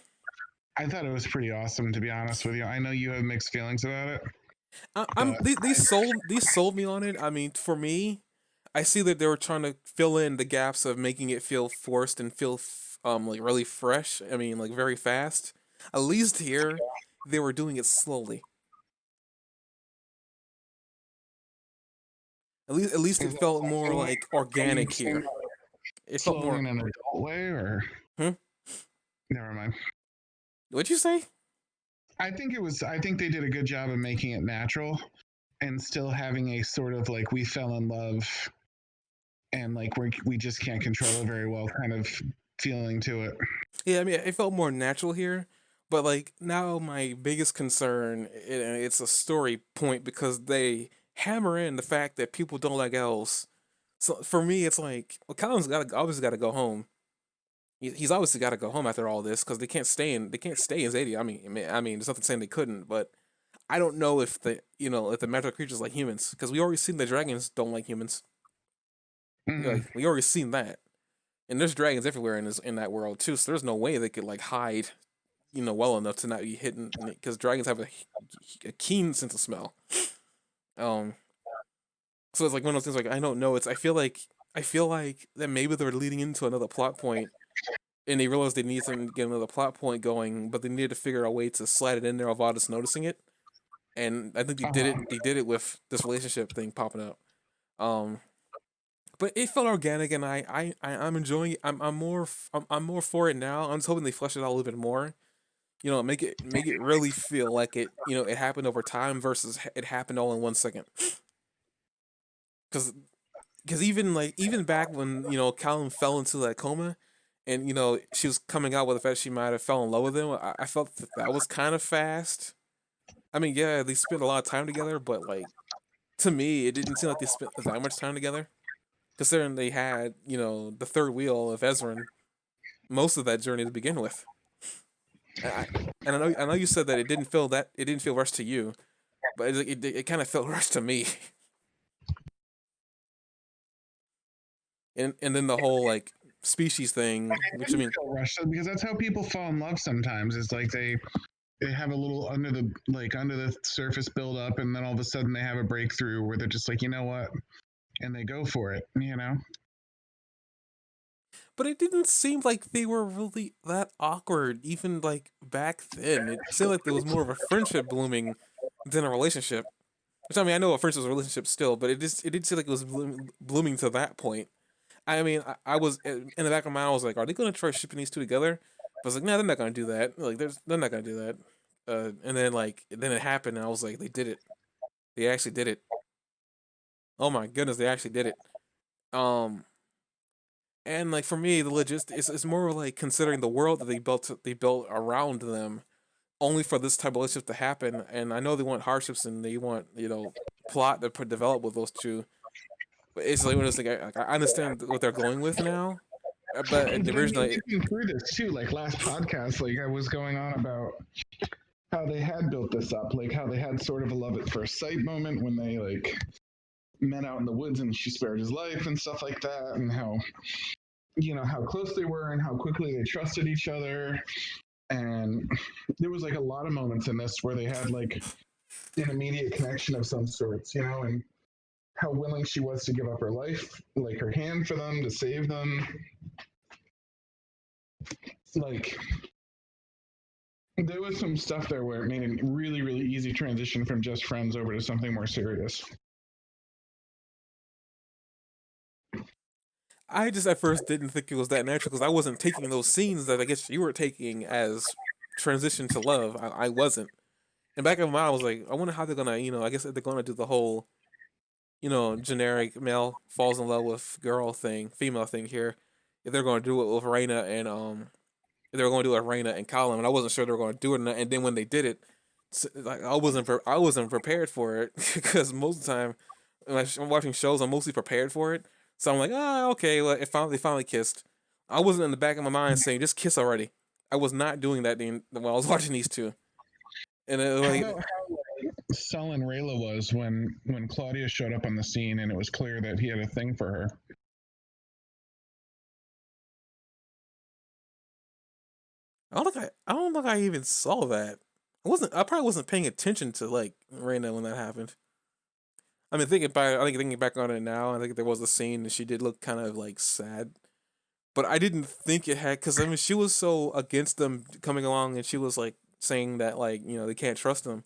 thought it was pretty awesome, to be honest with you. I know you have mixed feelings about it. These sold me on it. I mean, for me, I see that they were trying to fill in the gaps of making it feel forced and feel like really fresh. I mean, like very fast. At least here, they were doing it slowly. At least it Is that felt more like organic slowly, here. It felt slowly more. in an adult way, or Hmm? never mind. What'd you say? I think it was. I think they did a good job of making it natural and still having a sort of like we fell in love and like we just can't control it very well kind of feeling to it. Yeah, I mean, it felt more natural here. But like now, my biggest concern, and it's a story point because they hammer in the fact that people don't like elves. So for me, it's like, well, Colin's got obviously got to go home. He's obviously got to go home after all this because they can't stay in Zadia. I mean, there's nothing saying they couldn't, but I don't know if the magical creatures like humans because we already seen the dragons don't like humans. Mm. Like we already seen that, and there's dragons everywhere in that world too. So there's no way they could like hide, well enough to not be hidden because dragons have a keen sense of smell. Um, so it's like one of those things. Like I don't know. I feel like that maybe they're leading into another plot point and they realized they needed to get another plot point going, but they needed to figure out a way to slide it in there without us noticing it. And I think they did Uh-huh. it. They did it with this relationship thing popping up. Um, but it felt organic, and I'm enjoying it. I'm more for it now. I'm just hoping they flesh it out a little bit more. Make it really feel like it. It happened over time versus it happened all in 1 second. Because even back when Callum fell into that coma, and she was coming out with the fact she might have fell in love with him. I felt that was kind of fast. I mean, yeah, they spent a lot of time together, but like to me, it didn't seem like they spent that much time together. Considering they had the third wheel of Ezran most of that journey to begin with. I, and I know you said that it didn't feel rushed to you, but it kind of felt rushed to me. And then the whole like species thing, It which I didn't mean, feel rushed because that's how people fall in love sometimes. It's like they have a little under the surface build up, and then all of a sudden they have a breakthrough where they're just like, you know what, and they go for it. but it didn't seem like they were really that awkward, even like back then. It seemed like there was more of a friendship blooming than a relationship. Which I mean, I know a friendship is a relationship still, but it didn't seem like it was blooming to that point. I mean, I was in the back of my mind, I was like, are they going to try shipping these two together? But I was like, no, they're not going to do that. Like, they're not going to do that. And then it happened, and I was like, they did it. They actually did it. Oh my goodness, they actually did it. Um, and like for me, the logistics it's more like considering the world that they built around them, only for this type of relationship to happen. And I know they want hardships and they want plot to develop with those two. But it's like when it's like I understand what they're going with now, but But I mean, originally, we've been through this too. Like last podcast, like I was going on about how they had built this up, like how they had sort of a love at first sight moment when they like met out in the woods and she spared his life and stuff like that, and how how close they were and how quickly they trusted each other. And there was like a lot of moments in this where they had like an immediate connection of some sorts, and how willing she was to give up her life, like her hand for them to save them. Like there was some stuff there where it made a really, really easy transition from just friends over to something more serious. I just at first didn't think it was that natural because I wasn't taking those scenes that I guess you were taking as transition to love. I wasn't. And back in my mind, I was like, I wonder how they're gonna, I guess they're gonna do the whole, generic male falls in love with girl thing, female thing here. If they're gonna do it with Raina and if they were gonna do it with Raina and Colin, and I wasn't sure they were gonna do it or not. And then when they did it, like I wasn't prepared for it because most of the time when I'm watching shows, I'm mostly prepared for it. So I'm like, okay, well, they finally kissed. I wasn't in the back of my mind saying just kiss already. I was not doing that when I was watching these two. And How about how sullen Rayla was when Claudia showed up on the scene and it was clear that he had a thing for her. I don't think I even saw that. I probably wasn't paying attention to like Raina when that happened. I mean, thinking back on it now, I think there was a scene and she did look kind of like sad, but I didn't think it had because I mean she was so against them coming along and she was like saying that like they can't trust him,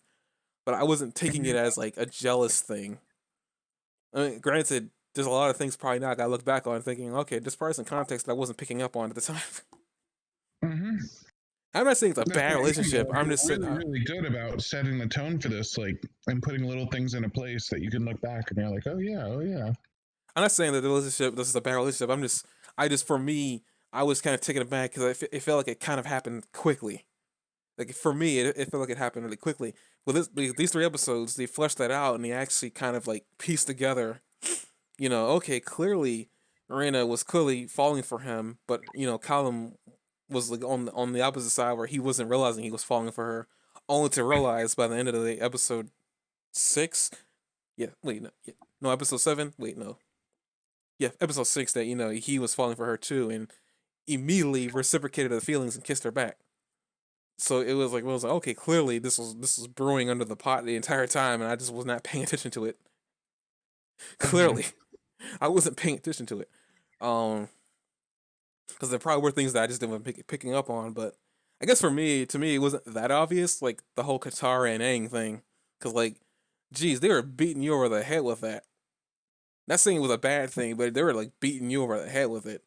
but I wasn't taking it as like a jealous thing. I mean, granted, there's a lot of things probably now I gotta look back on thinking, okay, this part's in context that I wasn't picking up on at the time. Mm-hmm. I'm not saying it's a That's bad what I mean, relationship. like, I'm you're just saying, really, really good about setting the tone for this, like, and putting little things into place that you can look back and you're like, oh yeah, oh yeah. I'm not saying that the relationship this is a bad relationship. I just for me, I was kind of taken aback because it felt like it kind of happened quickly. Like for me, it felt like it happened really quickly. With these 3 episodes, they fleshed that out and they actually kind of like pieced together. Okay, clearly, Marina was clearly falling for him, but Callum was like on the opposite side where he wasn't realizing he was falling for her, only to realize by the end of the episode 6. Yeah, wait, no, yeah, no, episode 7. Wait, no, yeah, episode 6 that he was falling for her too, and immediately reciprocated the feelings and kissed her back. So it was like, okay, clearly this was brewing under the pot the entire time, and I just was not paying attention to it. Clearly, I wasn't paying attention to it, because there probably were things that I just didn't picking up on. But I guess to me, it wasn't that obvious, like the whole Katara and Aang thing, because like, geez, they were beating you over the head with that. Not saying it was a bad thing, but they were like beating you over the head with it.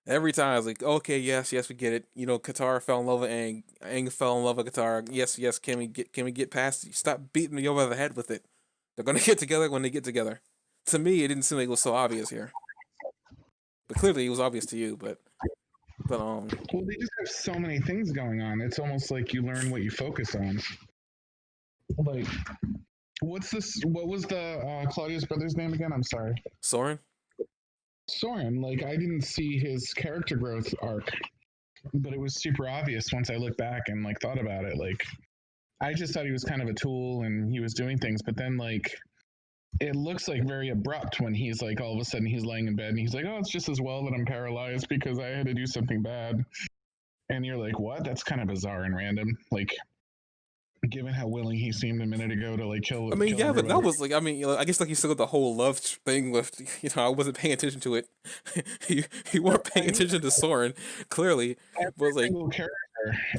Every time I was like, okay, yes, we get it. Katara fell in love with Aang. Aang fell in love with Katara. Yes. Can we get past it? Stop beating me over the head with it. They're gonna get together when they get together. To me, it didn't seem like it was so obvious here. But clearly, it was obvious to you. But Well, they just have so many things going on. It's almost like you learn what you focus on. Like, what's this? What was the Claudia's brother's name again? I'm sorry. Soren. Soren. Like, I didn't see his character growth arc, but it was super obvious once I looked back and like thought about it. Like, I just thought he was kind of a tool and he was doing things, but then like it looks like very abrupt when he's like all of a sudden he's laying in bed and he's like, oh, it's just as well that I'm paralyzed because I had to do something bad. And you're like, what? That's kind of bizarre and random. Like, given how willing he seemed a minute ago to like kill. I mean, kill yeah, but that everybody. was like, I mean, I guess like you said with the whole love thing with, I wasn't paying attention to it. you weren't paying attention to Soren, clearly. Every But like, single character,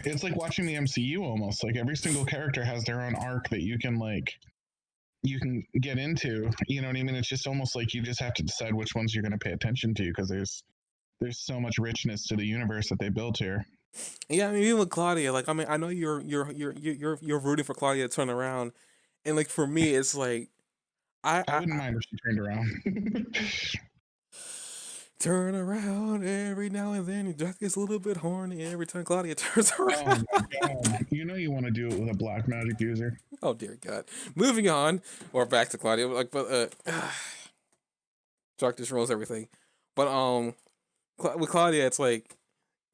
it's like watching the MCU almost. Like every single character has their own arc that you can get into. You know what I mean? It's just almost like you just have to decide which ones you're going to pay attention to because there's so much richness to the universe that they built here. yeah, I mean, even with Claudia, like, I mean, I know you're rooting for Claudia to turn around, and like for me, it's like I wouldn't mind if she turned around. turn around every now and then. Jack gets a little bit horny every time Claudia turns Oh around. my god! You know you want to do it with a black magic user. Oh dear God. Moving on, or back to Claudia. Like, but Jack just rules everything. But with Claudia, it's like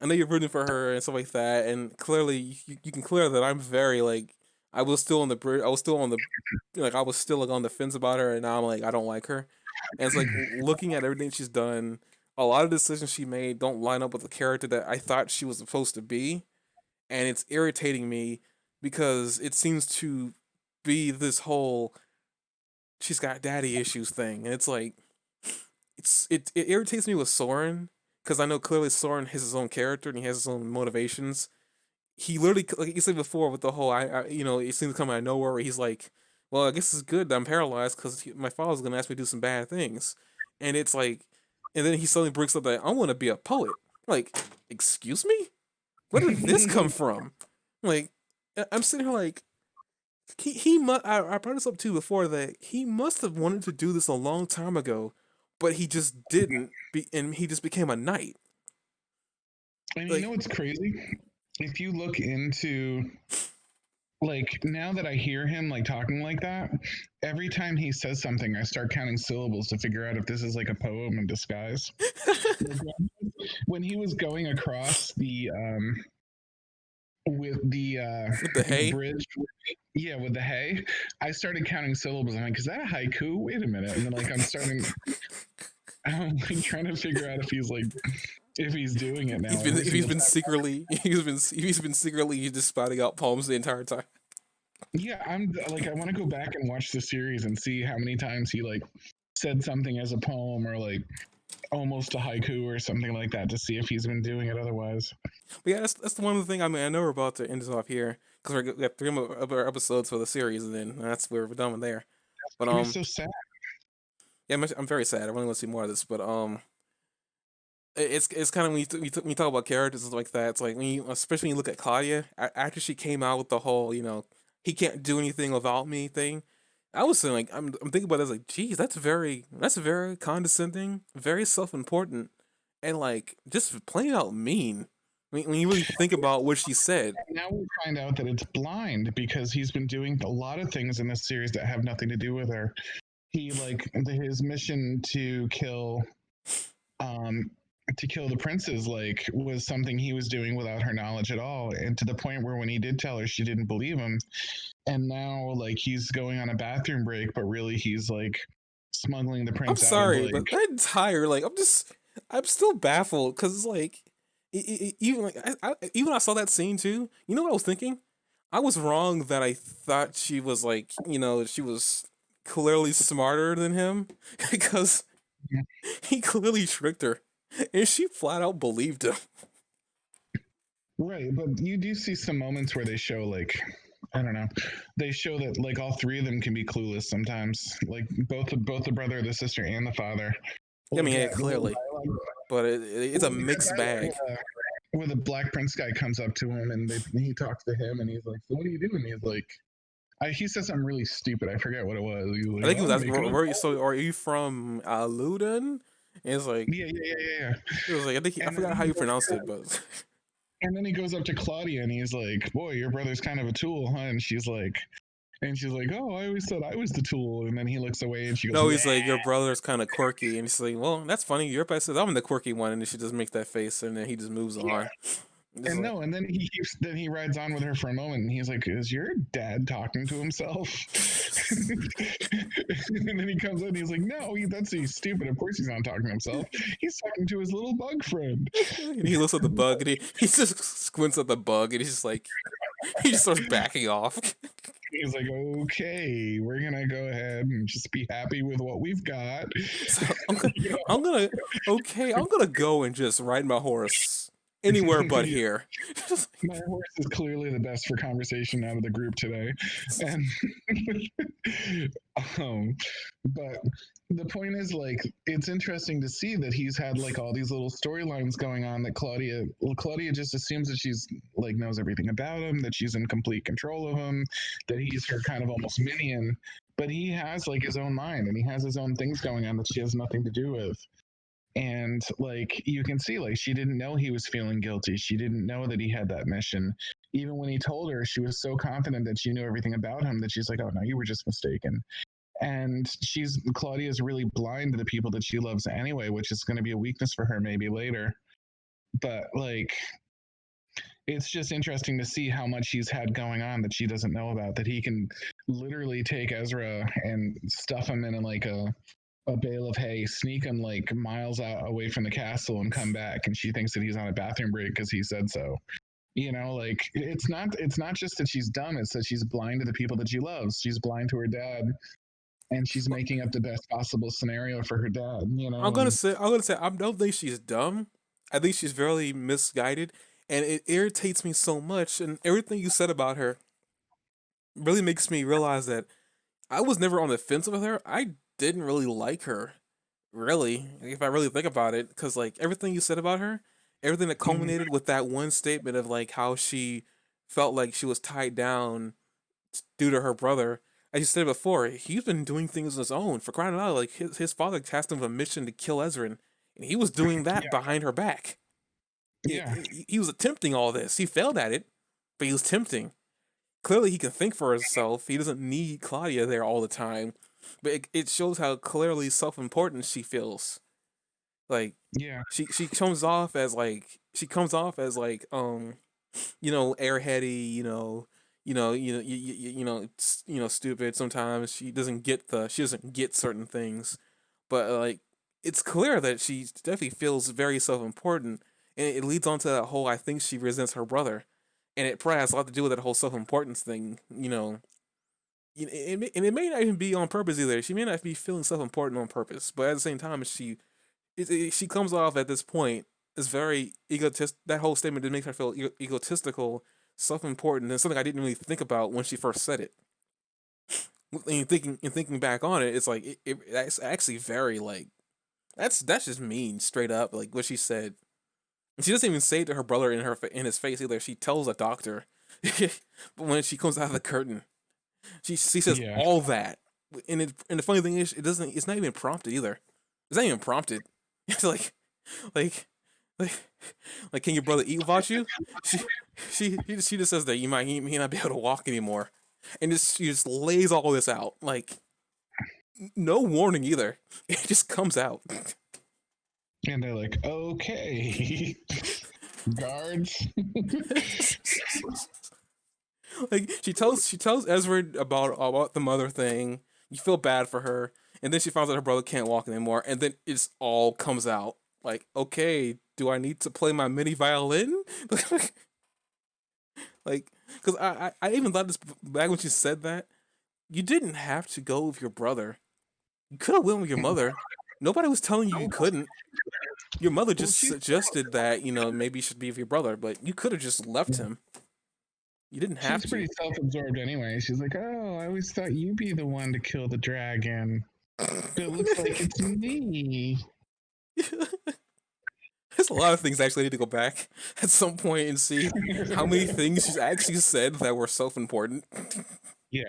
I know you're rooting for her and stuff like that, and clearly you can clear that I'm very like I was still on the bridge. I was still on the I was still like on the fence about her, and now I'm like I don't like her. And it's like looking at everything she's done, a lot of decisions she made don't line up with the character that I thought she was supposed to be, and it's irritating me because it seems to be this whole she's got daddy issues thing, and it's like it irritates me with Soren because I know clearly Soren has his own character and he has his own motivations. He literally, like you said before, with the whole it seems to come out of nowhere where he's like, well, I guess it's good that I'm paralyzed because my father's gonna ask me to do some bad things, and it's like, and then he suddenly brings up that I want to be a poet. Like, excuse me, where did this come from? Like, I'm sitting here like, he must. I brought this up too before that he must have wanted to do this a long time ago, but he just didn't. And he just became a knight. And Like, you know what's crazy? If you look into like now that I hear him like talking like that, every time he says something, I start counting syllables to figure out if this is like a poem in disguise. When he was going across the with the hay? bridge, yeah, with the hay, I started counting syllables. I'm like, is that a haiku? Wait a minute. And then like I'm like trying to figure out if he's doing it now. He's been secretly just spouting out poems the entire time. Yeah, I'm like I want to go back and watch the series and see how many times he like said something as a poem or like almost a haiku or something like that to see if he's been doing it otherwise. But yeah, that's the one thing. I mean, I know we're about to end this off here because we got 3 other episodes for the series, and then that's where we're done with there. But It's so sad. yeah, I'm very sad. I really want to see more of this. But it's kind of when you talk about characters and stuff like that. It's like especially when you look at Claudia after she came out with the whole he can't do anything without me thing. I was saying like I'm thinking about it as like, geez, that's very condescending, very self important, and like just plain out mean. When you really think about what she said. Now we find out that it's blind because he's been doing a lot of things in this series that have nothing to do with her. He his mission to kill the princes was something he was doing without her knowledge at all, and to the point where when he did tell her, she didn't believe him. And now he's going on a bathroom break, but really he's smuggling the prince I'm sorry, out but that entire I'm still baffled because even even when I saw that scene too, you know what I was thinking? I was wrong that I thought she was she was clearly smarter than him because he clearly tricked her and she flat out believed him. Right, but you do see some moments where they show I don't know, they show that all three of them can be clueless sometimes, both the brother, the sister, and the father. I mean, yeah, clearly, but it's a mixed bag. Where the Black Prince guy comes up to him and he talks to him and he's like, "So what are you doing?" He's like, he said something really stupid. I forget what it was. Like, I think it was asking, are you from Luden? And it's like, yeah. It was like, I forgot how you pronounced it, but. And then he goes up to Claudia and he's like, "Boy, your brother's kind of a tool, huh?" And she's like, "Oh, I always thought I was the tool." And then he looks away and she goes, "No, he's like, your brother's kind of quirky." And she's like, "Well, that's funny. Your brother says I'm the quirky one," and then she just makes that face, and then he just moves on. And no, and then he rides on with her for a moment, and he's like, "Is your dad talking to himself?" And then he comes in, and he's like, "No, he's stupid. Of course he's not talking to himself. He's talking to his little bug friend." And he looks at the bug, and he just squints at the bug, and he's just like, he just starts backing off. He's like, "Okay, we're gonna go ahead and just be happy with what we've got." So I'm gonna go and just ride my horse anywhere but here. My horse is clearly the best for conversation out of the group today. And but the point is it's interesting to see that he's had all these little storylines going on that Claudia just assumes that she's knows everything about him, that she's in complete control of him, that he's her kind of almost minion, but he has his own mind and he has his own things going on that she has nothing to do with. And you can see she didn't know he was feeling guilty. She didn't know that he had that mission. Even when he told her, she was so confident that she knew everything about him that she's like, "Oh no, you were just mistaken." And Claudia's really blind to the people that she loves anyway, which is going to be a weakness for her maybe later. But it's just interesting to see how much he's had going on that she doesn't know about, that he can literally take Ezra and stuff him in a bale of hay, sneak him miles out away from the castle and come back, and she thinks that he's on a bathroom break because he said so. It's not just that she's dumb, it's that she's blind to the people that she loves. She's blind to her dad, and she's making up the best possible scenario for her dad. I'm gonna say I don't think she's dumb. I think she's very misguided, and it irritates me so much. And everything you said about her really makes me realize that I was never on the fence with her. I didn't really like her, really, if I really think about it, because everything you said about her, everything that culminated with that one statement of how she felt like she was tied down due to her brother. As you said before, he's been doing things on his own. For crying out loud, his father tasked him with a mission to kill Ezra, and he was doing that behind her back. Yeah. He was attempting all this. He failed at it, but he was tempting. Clearly, he can think for himself. He doesn't need Claudia there all the time. But it shows how clearly self-important she feels. She comes off as airheady, stupid sometimes. She doesn't get certain things. But it's clear that she definitely feels very self-important, and it leads on to that whole, I think she resents her brother. And it probably has a lot to do with that whole self-importance thing, and it may not even be on purpose either. She may not be feeling self-important on purpose, but at the same time, she she comes off at this point as very egotist. That whole statement did make her feel egotistical, self-important, and something I didn't really think about when she first said it. And thinking back on it, it's like it's actually very like that's just mean, straight up, like what she said. And she doesn't even say it to her brother in his face either. She tells a doctor, but when she comes out of the curtain, she says Yeah. all that. And the funny thing is, it's not even prompted either. It's not even prompted. It's like like like can your brother eat without you? She just says that he may not be able to walk anymore, and she just lays all this out like no warning either. It just comes out. And they're like, okay, guards. Like she tells Ezra about the mother thing. You feel bad for her, and then she finds out her brother can't walk anymore, and then it's all comes out. Like, okay, do I need to play my mini violin? Like, because I even thought this back when she said that. You didn't have to go with your brother. You could have went with your mother. Nobody was telling you couldn't. Your mother just suggested that maybe you should be with your brother, but you could have just left him. You didn't have She's to. pretty self-absorbed anyway. She's like, oh, I always thought you'd be the one to kill the dragon. But it looks like it's me. There's a lot of things actually I need to go back at some point and see how many things she's actually said that were self-important. Yeah.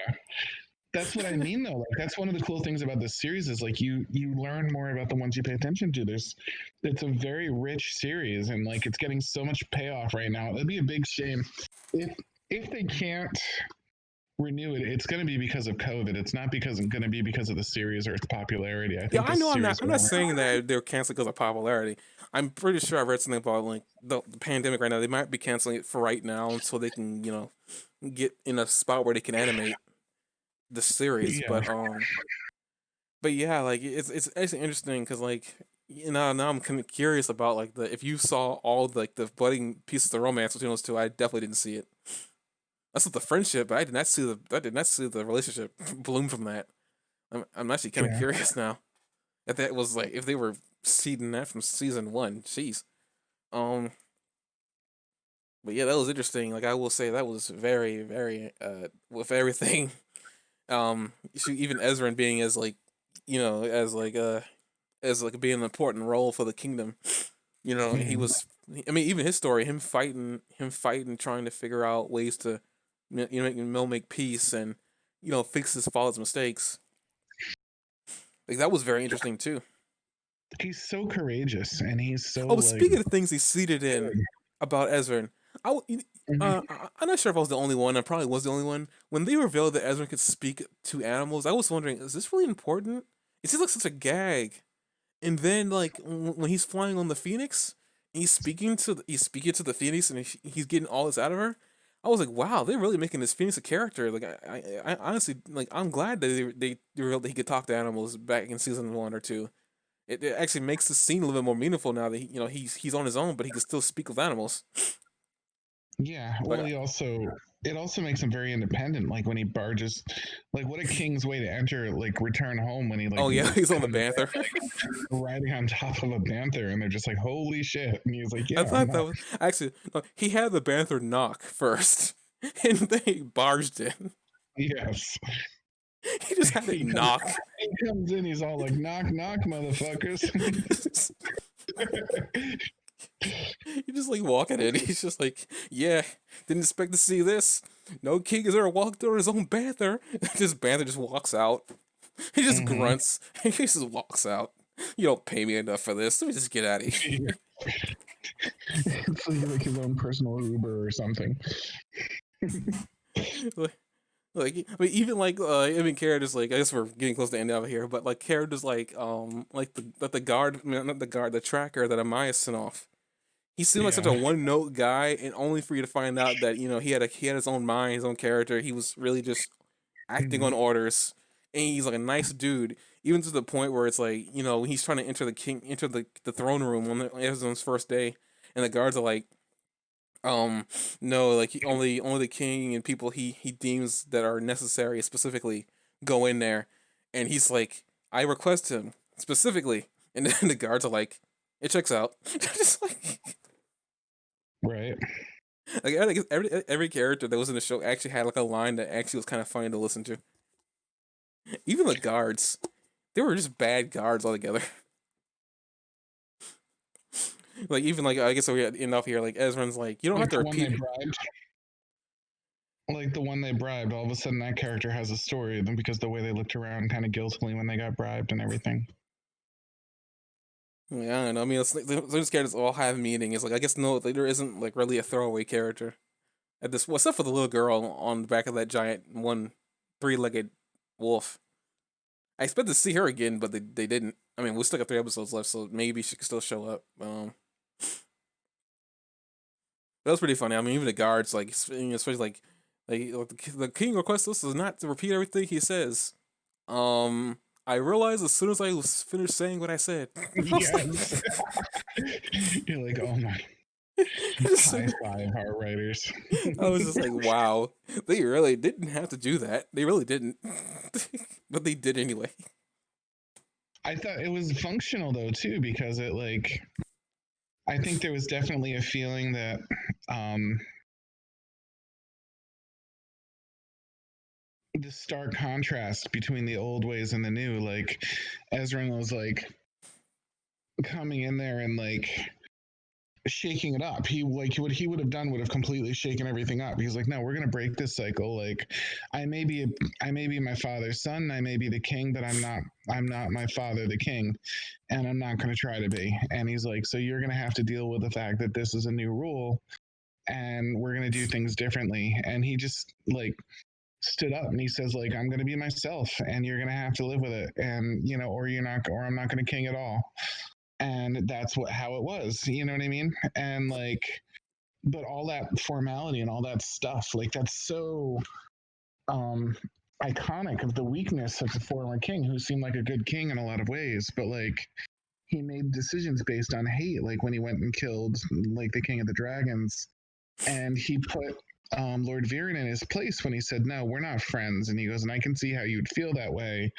That's what I mean, though. Like, that's one of the cool things about this series is like you learn more about the ones you pay attention to. It's a very rich series, and like it's getting so much payoff right now. It'd be a big shame if they can't renew it. It's going to be because of COVID. It's not going to be because of the series or its popularity. I think. Yeah, I know. I'm not saying that they're canceling because of popularity. I'm pretty sure I read something about like the pandemic right now. They might be canceling it for right now until they can get in a spot where they can animate the series. Yeah. But yeah, like it's actually interesting because like now I'm kind of curious about like if you saw all the budding pieces of romance between those two. I definitely didn't see it. I saw the friendship, but I did not see the relationship bloom from that. I'm actually kind of curious now if that was like if they were seeding that from season 1. Jeez. But yeah, that was interesting. Like I will say that was very, very with everything. Even Ezra being as like as like being an important role for the kingdom. He was. I mean, even his story, him fighting, trying to figure out ways to make peace and fix his father's mistakes. Like that was very interesting too. He's so courageous, and he's so. Oh, speaking of things he seeded in about Ezra, I'm not sure if I was the only one. I probably was the only one. When they revealed that Ezra could speak to animals, I was wondering, is this really important? It seems like such a gag. And then, like when he's flying on the Phoenix, and he's speaking to the Phoenix, and he's getting all this out of her. I was like, wow, they're really making this Phoenix a character. Like, I honestly, like, I'm glad that they revealed that he could talk to animals back in season 1 or 2. It actually makes the scene a little bit more meaningful now that he's on his own, but he can still speak with animals. Yeah, well, it also makes him very independent. Like when he barges, like what a king's way to return home when he like. Oh yeah, he's on the Panther, riding on top of a Panther, and they're just like, "Holy shit!" And he's like, "Yeah." I thought that was actually no, he had the Panther knock first, and then he barged in. Yes. He just had to knock. He comes in, he's all like, "Knock, knock, motherfuckers." You just like walking in. He's just like, yeah, didn't expect to see this. No king has ever walked on his own Panther. This Panther just walks out. He just grunts. He just walks out. You don't pay me enough for this. Let me just get out of here. It's like his own personal Uber or something. Like, I mean, even like, I mean, characters like, I guess we're getting close to the end of it here, but like characters like the guard, I mean, not the guard, the tracker that Amaya sent off. He seemed like such a one-note guy, and only for you to find out that he had his own mind, his own character. He was really just acting on orders, and he's like a nice dude, even to the point where it's like he's trying to enter the throne room on his first day, and the guards are like, no, like only the king and people he deems that are necessary specifically go in there, and he's like, I request him specifically, and then the guards are like, it checks out. Just Right. like I guess every character that was in the show actually had like a line that actually was kind of funny to listen to. Even the guards, they were just bad guards altogether. Like even like I guess we had end off here like Ezra's like you don't have Like to the one they repeat. bribed. Like the one they bribed, all of a sudden that character has a story then because the way they looked around kind of guiltily when they got bribed and everything. Yeah, I don't know. I mean, it's like, those characters all have meaning. It's like I guess no, like, there isn't like really a throwaway character at this. Well, except for the little girl on the back of that giant one three-legged wolf. I expect to see her again, but they didn't. I mean, we still got 3 episodes left, so maybe she could still show up. That was pretty funny. I mean, even the guards, like especially like the king requests us is not to repeat everything he says. I realized as soon as I was finished saying what I said. Yes. You're like, oh my. High five, heart writers. I was just like, wow, they really didn't have to do that. They really didn't, but they did anyway. I thought it was functional though too because it like I think there was definitely a feeling that the stark contrast between the old ways and the new, like Ezra was like coming in there and like shaking it up. He like what he would have done would have completely shaken everything up. He's like, no, we're gonna break this cycle. Like I may be my father's son, I may be the king, but I'm not my father the king, and I'm not gonna try to be. And he's like, so you're gonna have to deal with the fact that this is a new rule and we're gonna do things differently. And he just like stood up and he says like, I'm gonna be myself and you're gonna have to live with it, and you know, or you're not, or I'm not gonna king at all. And that's how it was, you know what I mean? And like, but all that formality and all that stuff, like that's so iconic of the weakness of the former king who seemed like a good king in a lot of ways, but like he made decisions based on hate, like when he went and killed like the king of the dragons, and he put Lord Viren in his place when he said, no, we're not friends. And he goes, and I can see how you'd feel that way,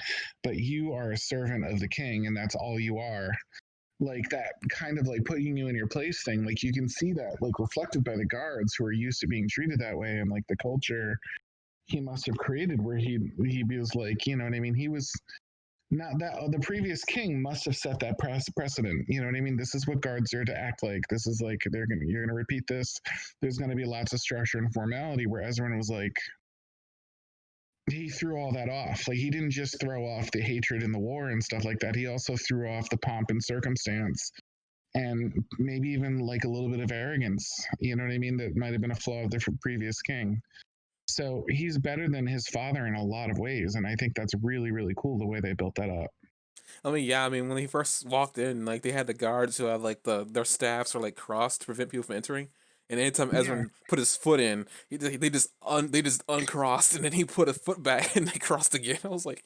but you are a servant of the king and that's all you are. Like that kind of like putting you in your place thing, like you can see that like reflected by the guards who are used to being treated that way, and like the culture he must have created where he was like, you know what I mean, he was not that the previous king must have set that precedent, you know what I mean, this is what guards are to act like, this is like you're gonna repeat this, there's gonna be lots of structure and formality, where Ezra was like, he threw all that off. Like he didn't just throw off the hatred and the war and stuff like that. He also threw off the pomp and circumstance and maybe even like a little bit of arrogance. You know what I mean? That might have been a flaw of the previous king. So he's better than his father in a lot of ways. And I think that's really, really cool the way they built that up. I mean, yeah, I mean when he first walked in, like they had the guards who had like their staffs are like crossed to prevent people from entering. And anytime Ezra put his foot in, they just uncrossed, and then he put a foot back, and they crossed again. I was like,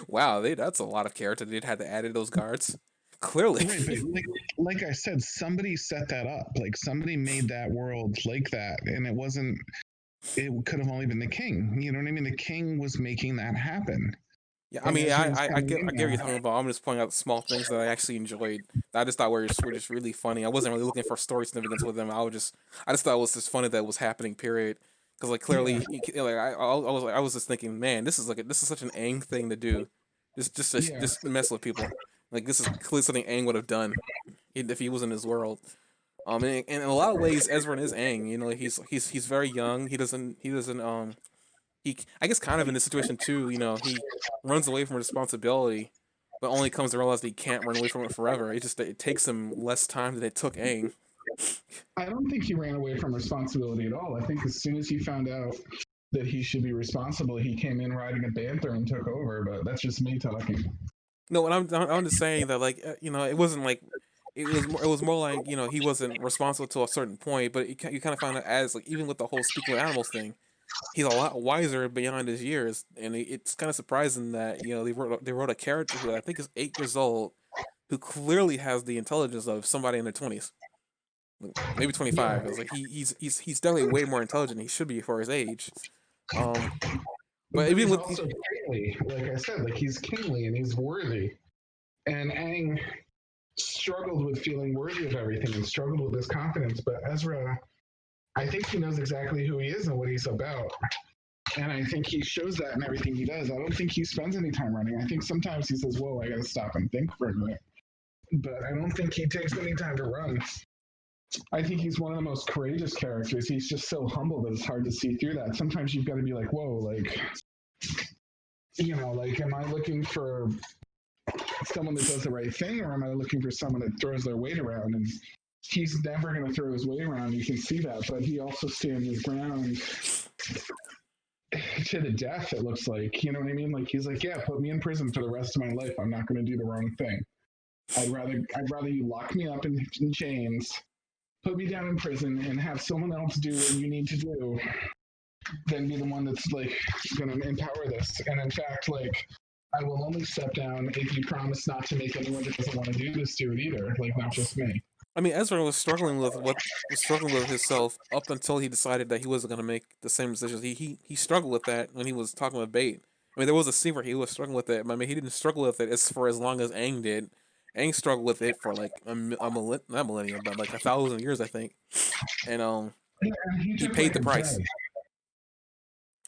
wow, that's a lot of character they'd had to add to those guards. Clearly, Right, but like I said, somebody set that up. Like somebody made that world like that, and it wasn't. It could have only been the king. You know what I mean? The king was making that happen. yeah. I mean, I get what you're talking about. I'm just pointing out small things that I actually enjoyed. That I just thought were just really funny. I wasn't really looking for story significance with them. I just thought it was just funny that it was happening. Period. Because like clearly, like I was just thinking, man, this is such an Aang thing to do. Just mess with people. Like this is clearly something Aang would have done if he was in his world. And in a lot of ways, Ezra is Aang. You know, he's very young. He I guess kind of in this situation too. You know, he runs away from responsibility, but only comes to realize that he can't run away from it forever. It takes him less time than it took Aang. I don't think he ran away from responsibility at all. I think as soon as he found out that he should be responsible, he came in riding a banther and took over. But that's just me talking. No, and I'm just saying that like you know it wasn't like it was more like you know he wasn't responsible to a certain point, but you kind of find out as like even with the whole speaking with animals thing, he's a lot wiser beyond his years, and it's kind of surprising that you know they wrote a character who I think is 8 years old, who clearly has the intelligence of somebody in their 20s, maybe 25. It's like he's definitely way more intelligent than he should be for his age. But even he's with also kingly, like I said, like he's kingly and he's worthy. And Aang, struggled with feeling worthy of everything and struggled with his confidence. But Ezra, I think he knows exactly who he is and what he's about. And I think he shows that in everything he does. I don't think he spends any time running. I think sometimes he says, whoa, I got to stop and think for a minute. But I don't think he takes any time to run. I think he's one of the most courageous characters. He's just so humble that it's hard to see through that. Sometimes you've got to be like, whoa, like, you know, like, am I looking for someone that does the right thing, or am I looking for someone that throws their weight around? And he's never going to throw his weight around. You can see that, but he also stands his ground to the death. It looks like, you know what I mean? Like he's like, yeah, put me in prison for the rest of my life. I'm not going to do the wrong thing. I'd rather you lock me up in chains, put me down in prison, and have someone else do what you need to do than be the one that's like going to empower this. And in fact, like, I will only step down if you promise not to make anyone that doesn't want to do this do it either. Like, not just me. I mean, Ezra was struggling with himself up until he decided that he wasn't going to make the same decisions. He struggled with that when he was talking with Bait. I mean, there was a scene where he was struggling with it. I mean, he didn't struggle with it for as long as Aang did. Aang struggled with it for like not millennium, but like 1,000 years, I think. And he paid the price.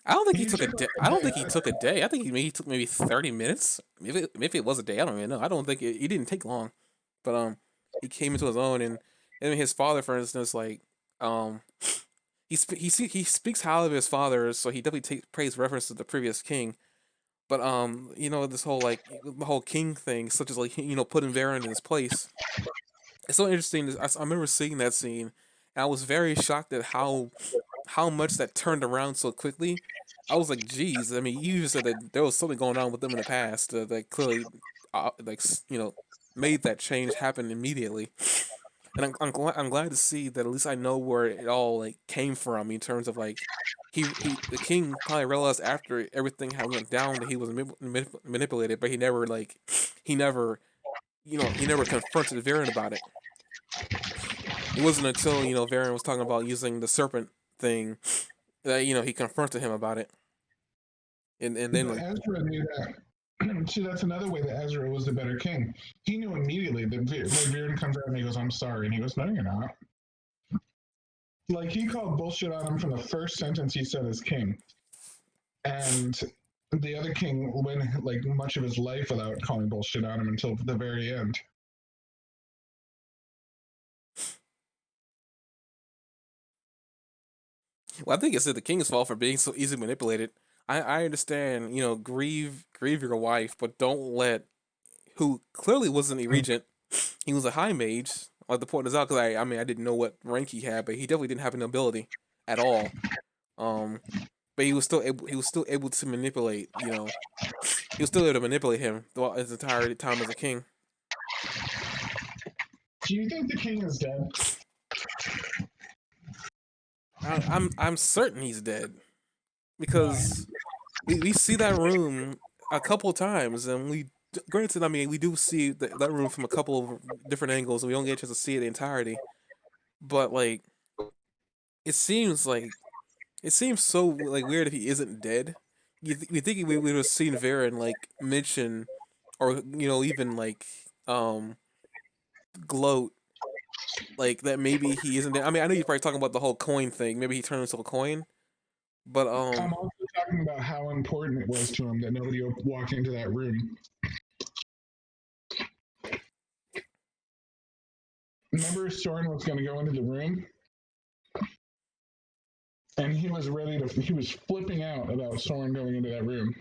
I don't think he took a day. I don't think he took a day. I think he took maybe 30 minutes. Maybe it was a day. I don't even know. I don't think he didn't take long. But he came into his own, and his father, for instance, like he speaks highly of his father, so he definitely pays reference to the previous king. But you know, this whole like the whole king thing, such as like, you know, putting Varen in his place. It's so interesting. I remember seeing that scene, and I was very shocked at how much that turned around so quickly. I was like, geez. I mean, you just said that there was something going on with them in the past that clearly, you know, made that change happen immediately. And I'm glad to see that at least I know where it all like came from in terms of like the king probably realized after everything had went down that he was manipulated, but he never he never confronted Varen about it. It wasn't until, you know, Varen was talking about using the serpent thing that, you know, he confronted him about it. And then like, Ezra knew that. See, that's another way that Ezra was the better king. He knew immediately that Varen comes out and he goes, I'm sorry. And he goes, no, you're not. Like, he called bullshit on him from the first sentence he said as king. And the other king went like much of his life without calling bullshit on him until the very end. well, I think it's the king's fault for being so easily manipulated. I understand, you know, grieve your wife, but don't let who clearly wasn't a regent. He was a high mage. I like to point this out because I mean I didn't know what rank he had, but he definitely didn't have an ability at all. But he was still able to manipulate. You know, he was still able to manipulate him throughout his entire time as a king. Do you think the king is dead? I'm certain he's dead because we see that room a couple times, and granted, I mean, we do see that room from a couple of different angles, and we don't get a chance to see it the entirety. But like, it seems so like weird if he isn't dead. We think we would have seen Varen like mention, or you know, even like gloat like that maybe he isn't dead. I mean, I know you're probably talking about the whole coin thing. Maybe he turned himself a coin, but I'm also talking about how important it was to him that nobody walked into that room. Remember, Soren was going to go into the room, and he was flipping out about Soren going into that room.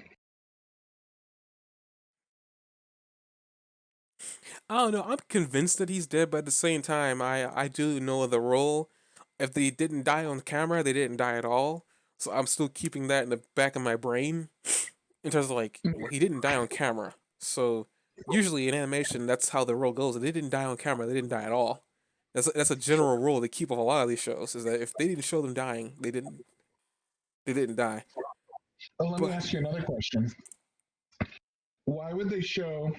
I don't know. I'm convinced that he's dead, but at the same time, I do know the role. If they didn't die on camera, they didn't die at all. So I'm still keeping that in the back of my brain in terms of like, well, he didn't die on camera. So usually in animation, that's how the role goes. If they didn't die on camera, they didn't die at all. That's a general rule they keep of a lot of these shows, is that if they didn't show them dying, they didn't die. Let me ask you another question. Why would they show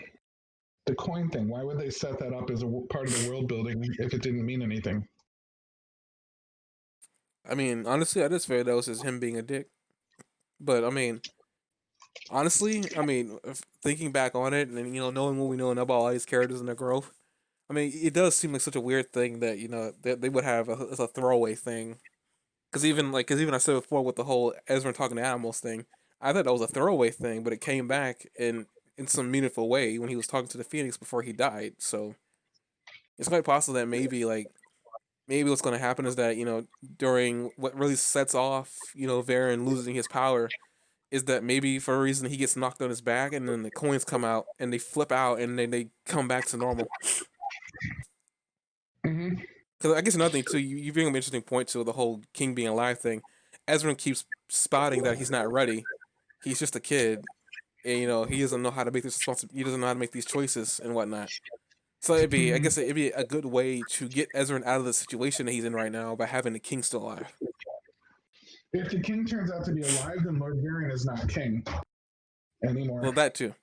the coin thing? Why would they set that up as a part of the world building if it didn't mean anything? I mean, honestly, I just figured that was just him being a dick. But I mean, honestly, I mean, thinking back on it and, you know, knowing what we know about all these characters and their growth, I mean, it does seem like such a weird thing that they would have as a throwaway thing. Because even I said before with the whole Ezra talking to animals thing, I thought that was a throwaway thing, but it came back in some meaningful way when he was talking to the Phoenix before he died. So it's quite possible that maybe what's going to happen is that during what really sets off Varen losing his power is that maybe for a reason he gets knocked on his back and then the coins come out and they flip out and then they come back to normal. Hmm. Because I guess another thing too, you bring up an interesting point to the whole king being alive thing. Ezra keeps spotting that he's not ready. He's just a kid, and he doesn't know how to make He doesn't know how to make these choices and whatnot. So I guess it'd be a good way to get Ezra out of the situation that he's in right now by having the king still alive. If the king turns out to be alive, then Lord Varian is not king anymore. Well, that too.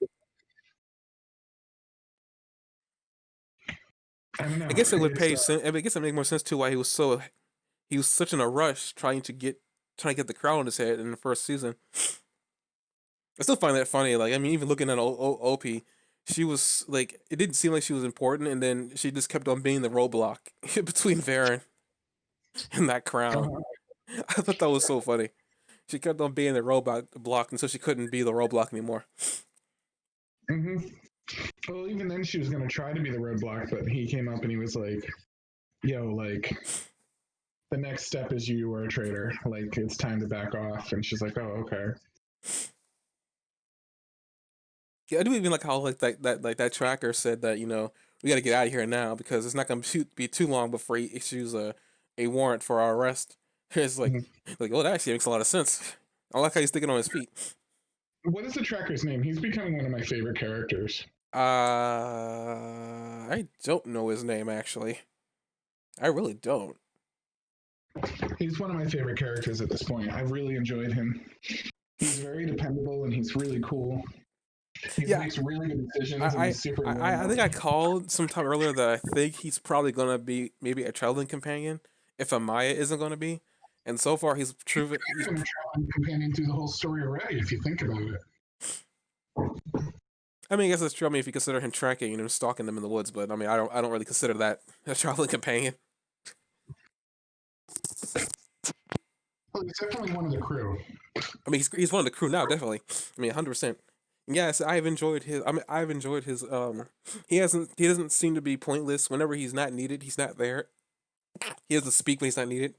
I don't know. I guess it would pay sense. I guess it make more sense too why he was such in a rush trying to get the crown on his head in the first season. I still find that funny. Like, I mean, even looking at OP, she was like, it didn't seem like she was important, and then she just kept on being the roadblock between Varen and that crown. Uh-huh. I thought that was so funny. She kept on being the roadblock until she couldn't be the roadblock anymore. Hmm. Well, even then she was going to try to be the roadblock, but he came up and he was like, yo, like, the next step is you are a traitor. Like, it's time to back off. And she's like, oh, okay. Yeah, I do even like how that tracker said that we got to get out of here now because it's not going to be too long before he issues a warrant for our arrest. It's like oh, that actually makes a lot of sense. I like how he's thinking on his feet. What is the tracker's name? He's becoming one of my favorite characters. I don't know his name actually. I really don't. He's one of my favorite characters at this point. I've really enjoyed him. He's very dependable and he's really cool. He makes really good decisions and he's super I think I called sometime earlier that I think he's probably gonna be maybe a traveling companion if Amaya isn't gonna be. And so far he's proven he's been a traveling companion through the whole story already, if you think about it. I mean, I guess it's true. I mean, if you consider him tracking and stalking them in the woods, but I mean, I don't really consider that a traveling companion. Well, he's definitely one of the crew. I mean, he's one of the crew now, definitely. I mean, 100%. Yes, I've enjoyed his. I mean, I've enjoyed his. He doesn't seem to be pointless. Whenever he's not needed, he's not there. He doesn't speak when he's not needed,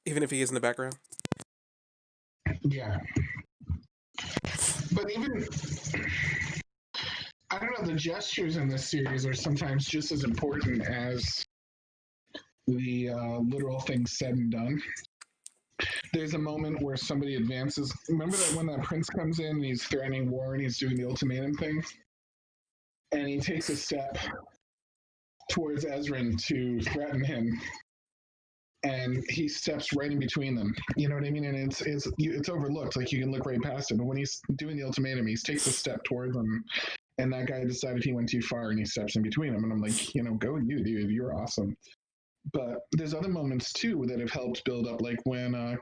even if he is in the background. Yeah. But even, I don't know, the gestures in this series are sometimes just as important as the literal things said and done. There's a moment where somebody advances. Remember that when that prince comes in and he's threatening war and he's doing the ultimatum thing? And he takes a step towards Ezran to threaten him. And he steps right in between them. You know what I mean? And it's overlooked. Like, you can look right past it. But when he's doing the ultimatum, he takes a step towards them. And that guy decided he went too far and he steps in between them. And I'm like, go you, dude. You're awesome. But there's other moments, too, that have helped build up. Like when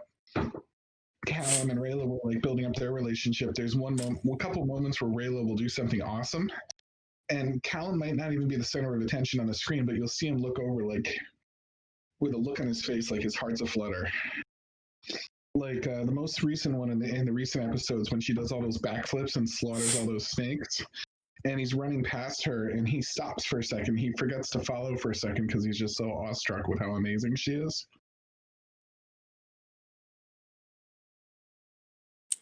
Callum and Rayla were like building up their relationship. There's a couple moments where Rayla will do something awesome. And Callum might not even be the center of attention on the screen, but you'll see him look over like with a look on his face like his heart's aflutter. Like the most recent one in the recent episodes when she does all those backflips and slaughters all those snakes, and he's running past her and he stops for a second. He forgets to follow for a second because he's just so awestruck with how amazing she is.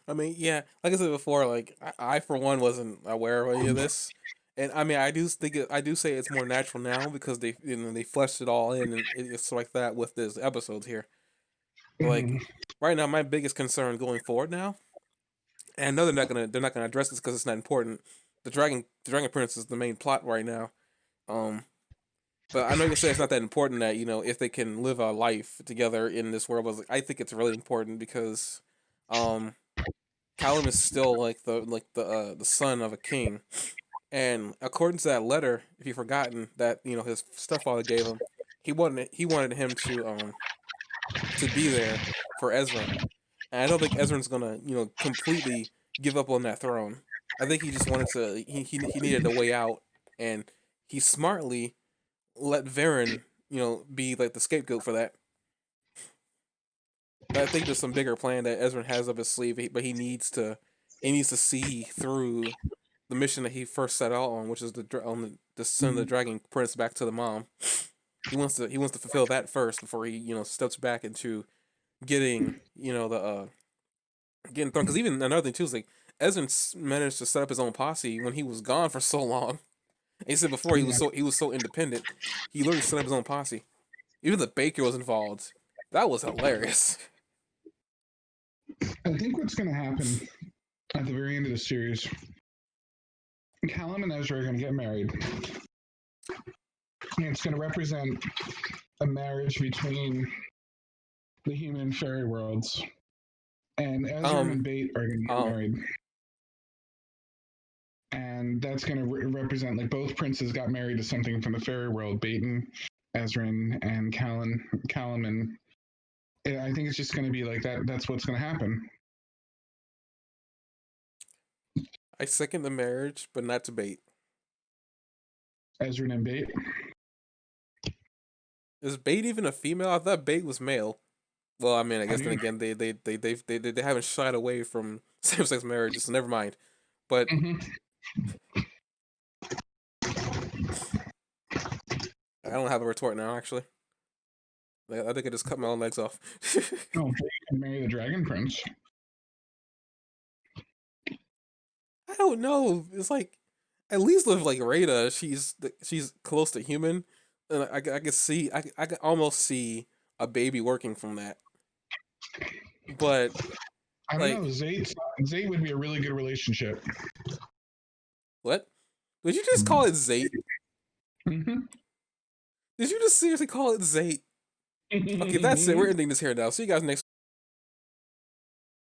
I mean, yeah, like I said before, like I for one wasn't aware of any of this, and I mean, I do say it's more natural now because they fleshed it all in and it's like that with this episodes here. But like right now, my biggest concern going forward now, and I know they're not gonna address this because it's not important. The Dragon Prince is the main plot right now. But I know you say it's not that important that if they can live a life together in this world, but I think it's really important because, Callum is still like the son of a king, and according to that letter, if you've forgotten that his stepfather gave him, he wanted him to be there for Ezra, and I don't think Ezra's gonna completely give up on that throne. I think he just wanted to he needed a way out, and he smartly let Varen, be like the scapegoat for that. But I think there's some bigger plan that Ezra has up his sleeve, but he needs to see through the mission that he first set out on, which is to send the Dragon Prince back to the mom. He wants to fulfill that first before he steps back into getting the getting thrown. Because even another thing too is like Ezra managed to set up his own posse when he was gone for so long. And he said before he was so independent, he literally set up his own posse. Even the baker was involved. That was hilarious. I think what's going to happen at the very end of the series, Callum and Ezra are going to get married. And it's going to represent a marriage between the human and fairy worlds. And Ezra and Bait are going to get married. And that's going to represent, like, both princes got married to something from the fairy world, Baton, Ezrin, and Callum. And I think it's just going to be like that. That's what's going to happen. I second the marriage, but not to Bait. Ezrin and Bait. Is Bait even a female? I thought Bait was male. Well, I mean, I guess then again, they haven't shied away from same-sex marriages, so never mind. But I don't have a retort now. Actually, I think I just cut my own legs off. Oh, Bait can marry the Dragon Prince. I don't know. It's like at least with like Rhaeda, she's close to human, and I can almost see a baby working from that. But I don't know. Zayt would be a really good relationship. What? Did you just call it Zayt? Mm-hmm. Did you just seriously call it Zayt? Okay, that's it. We're ending this here now. See you guys next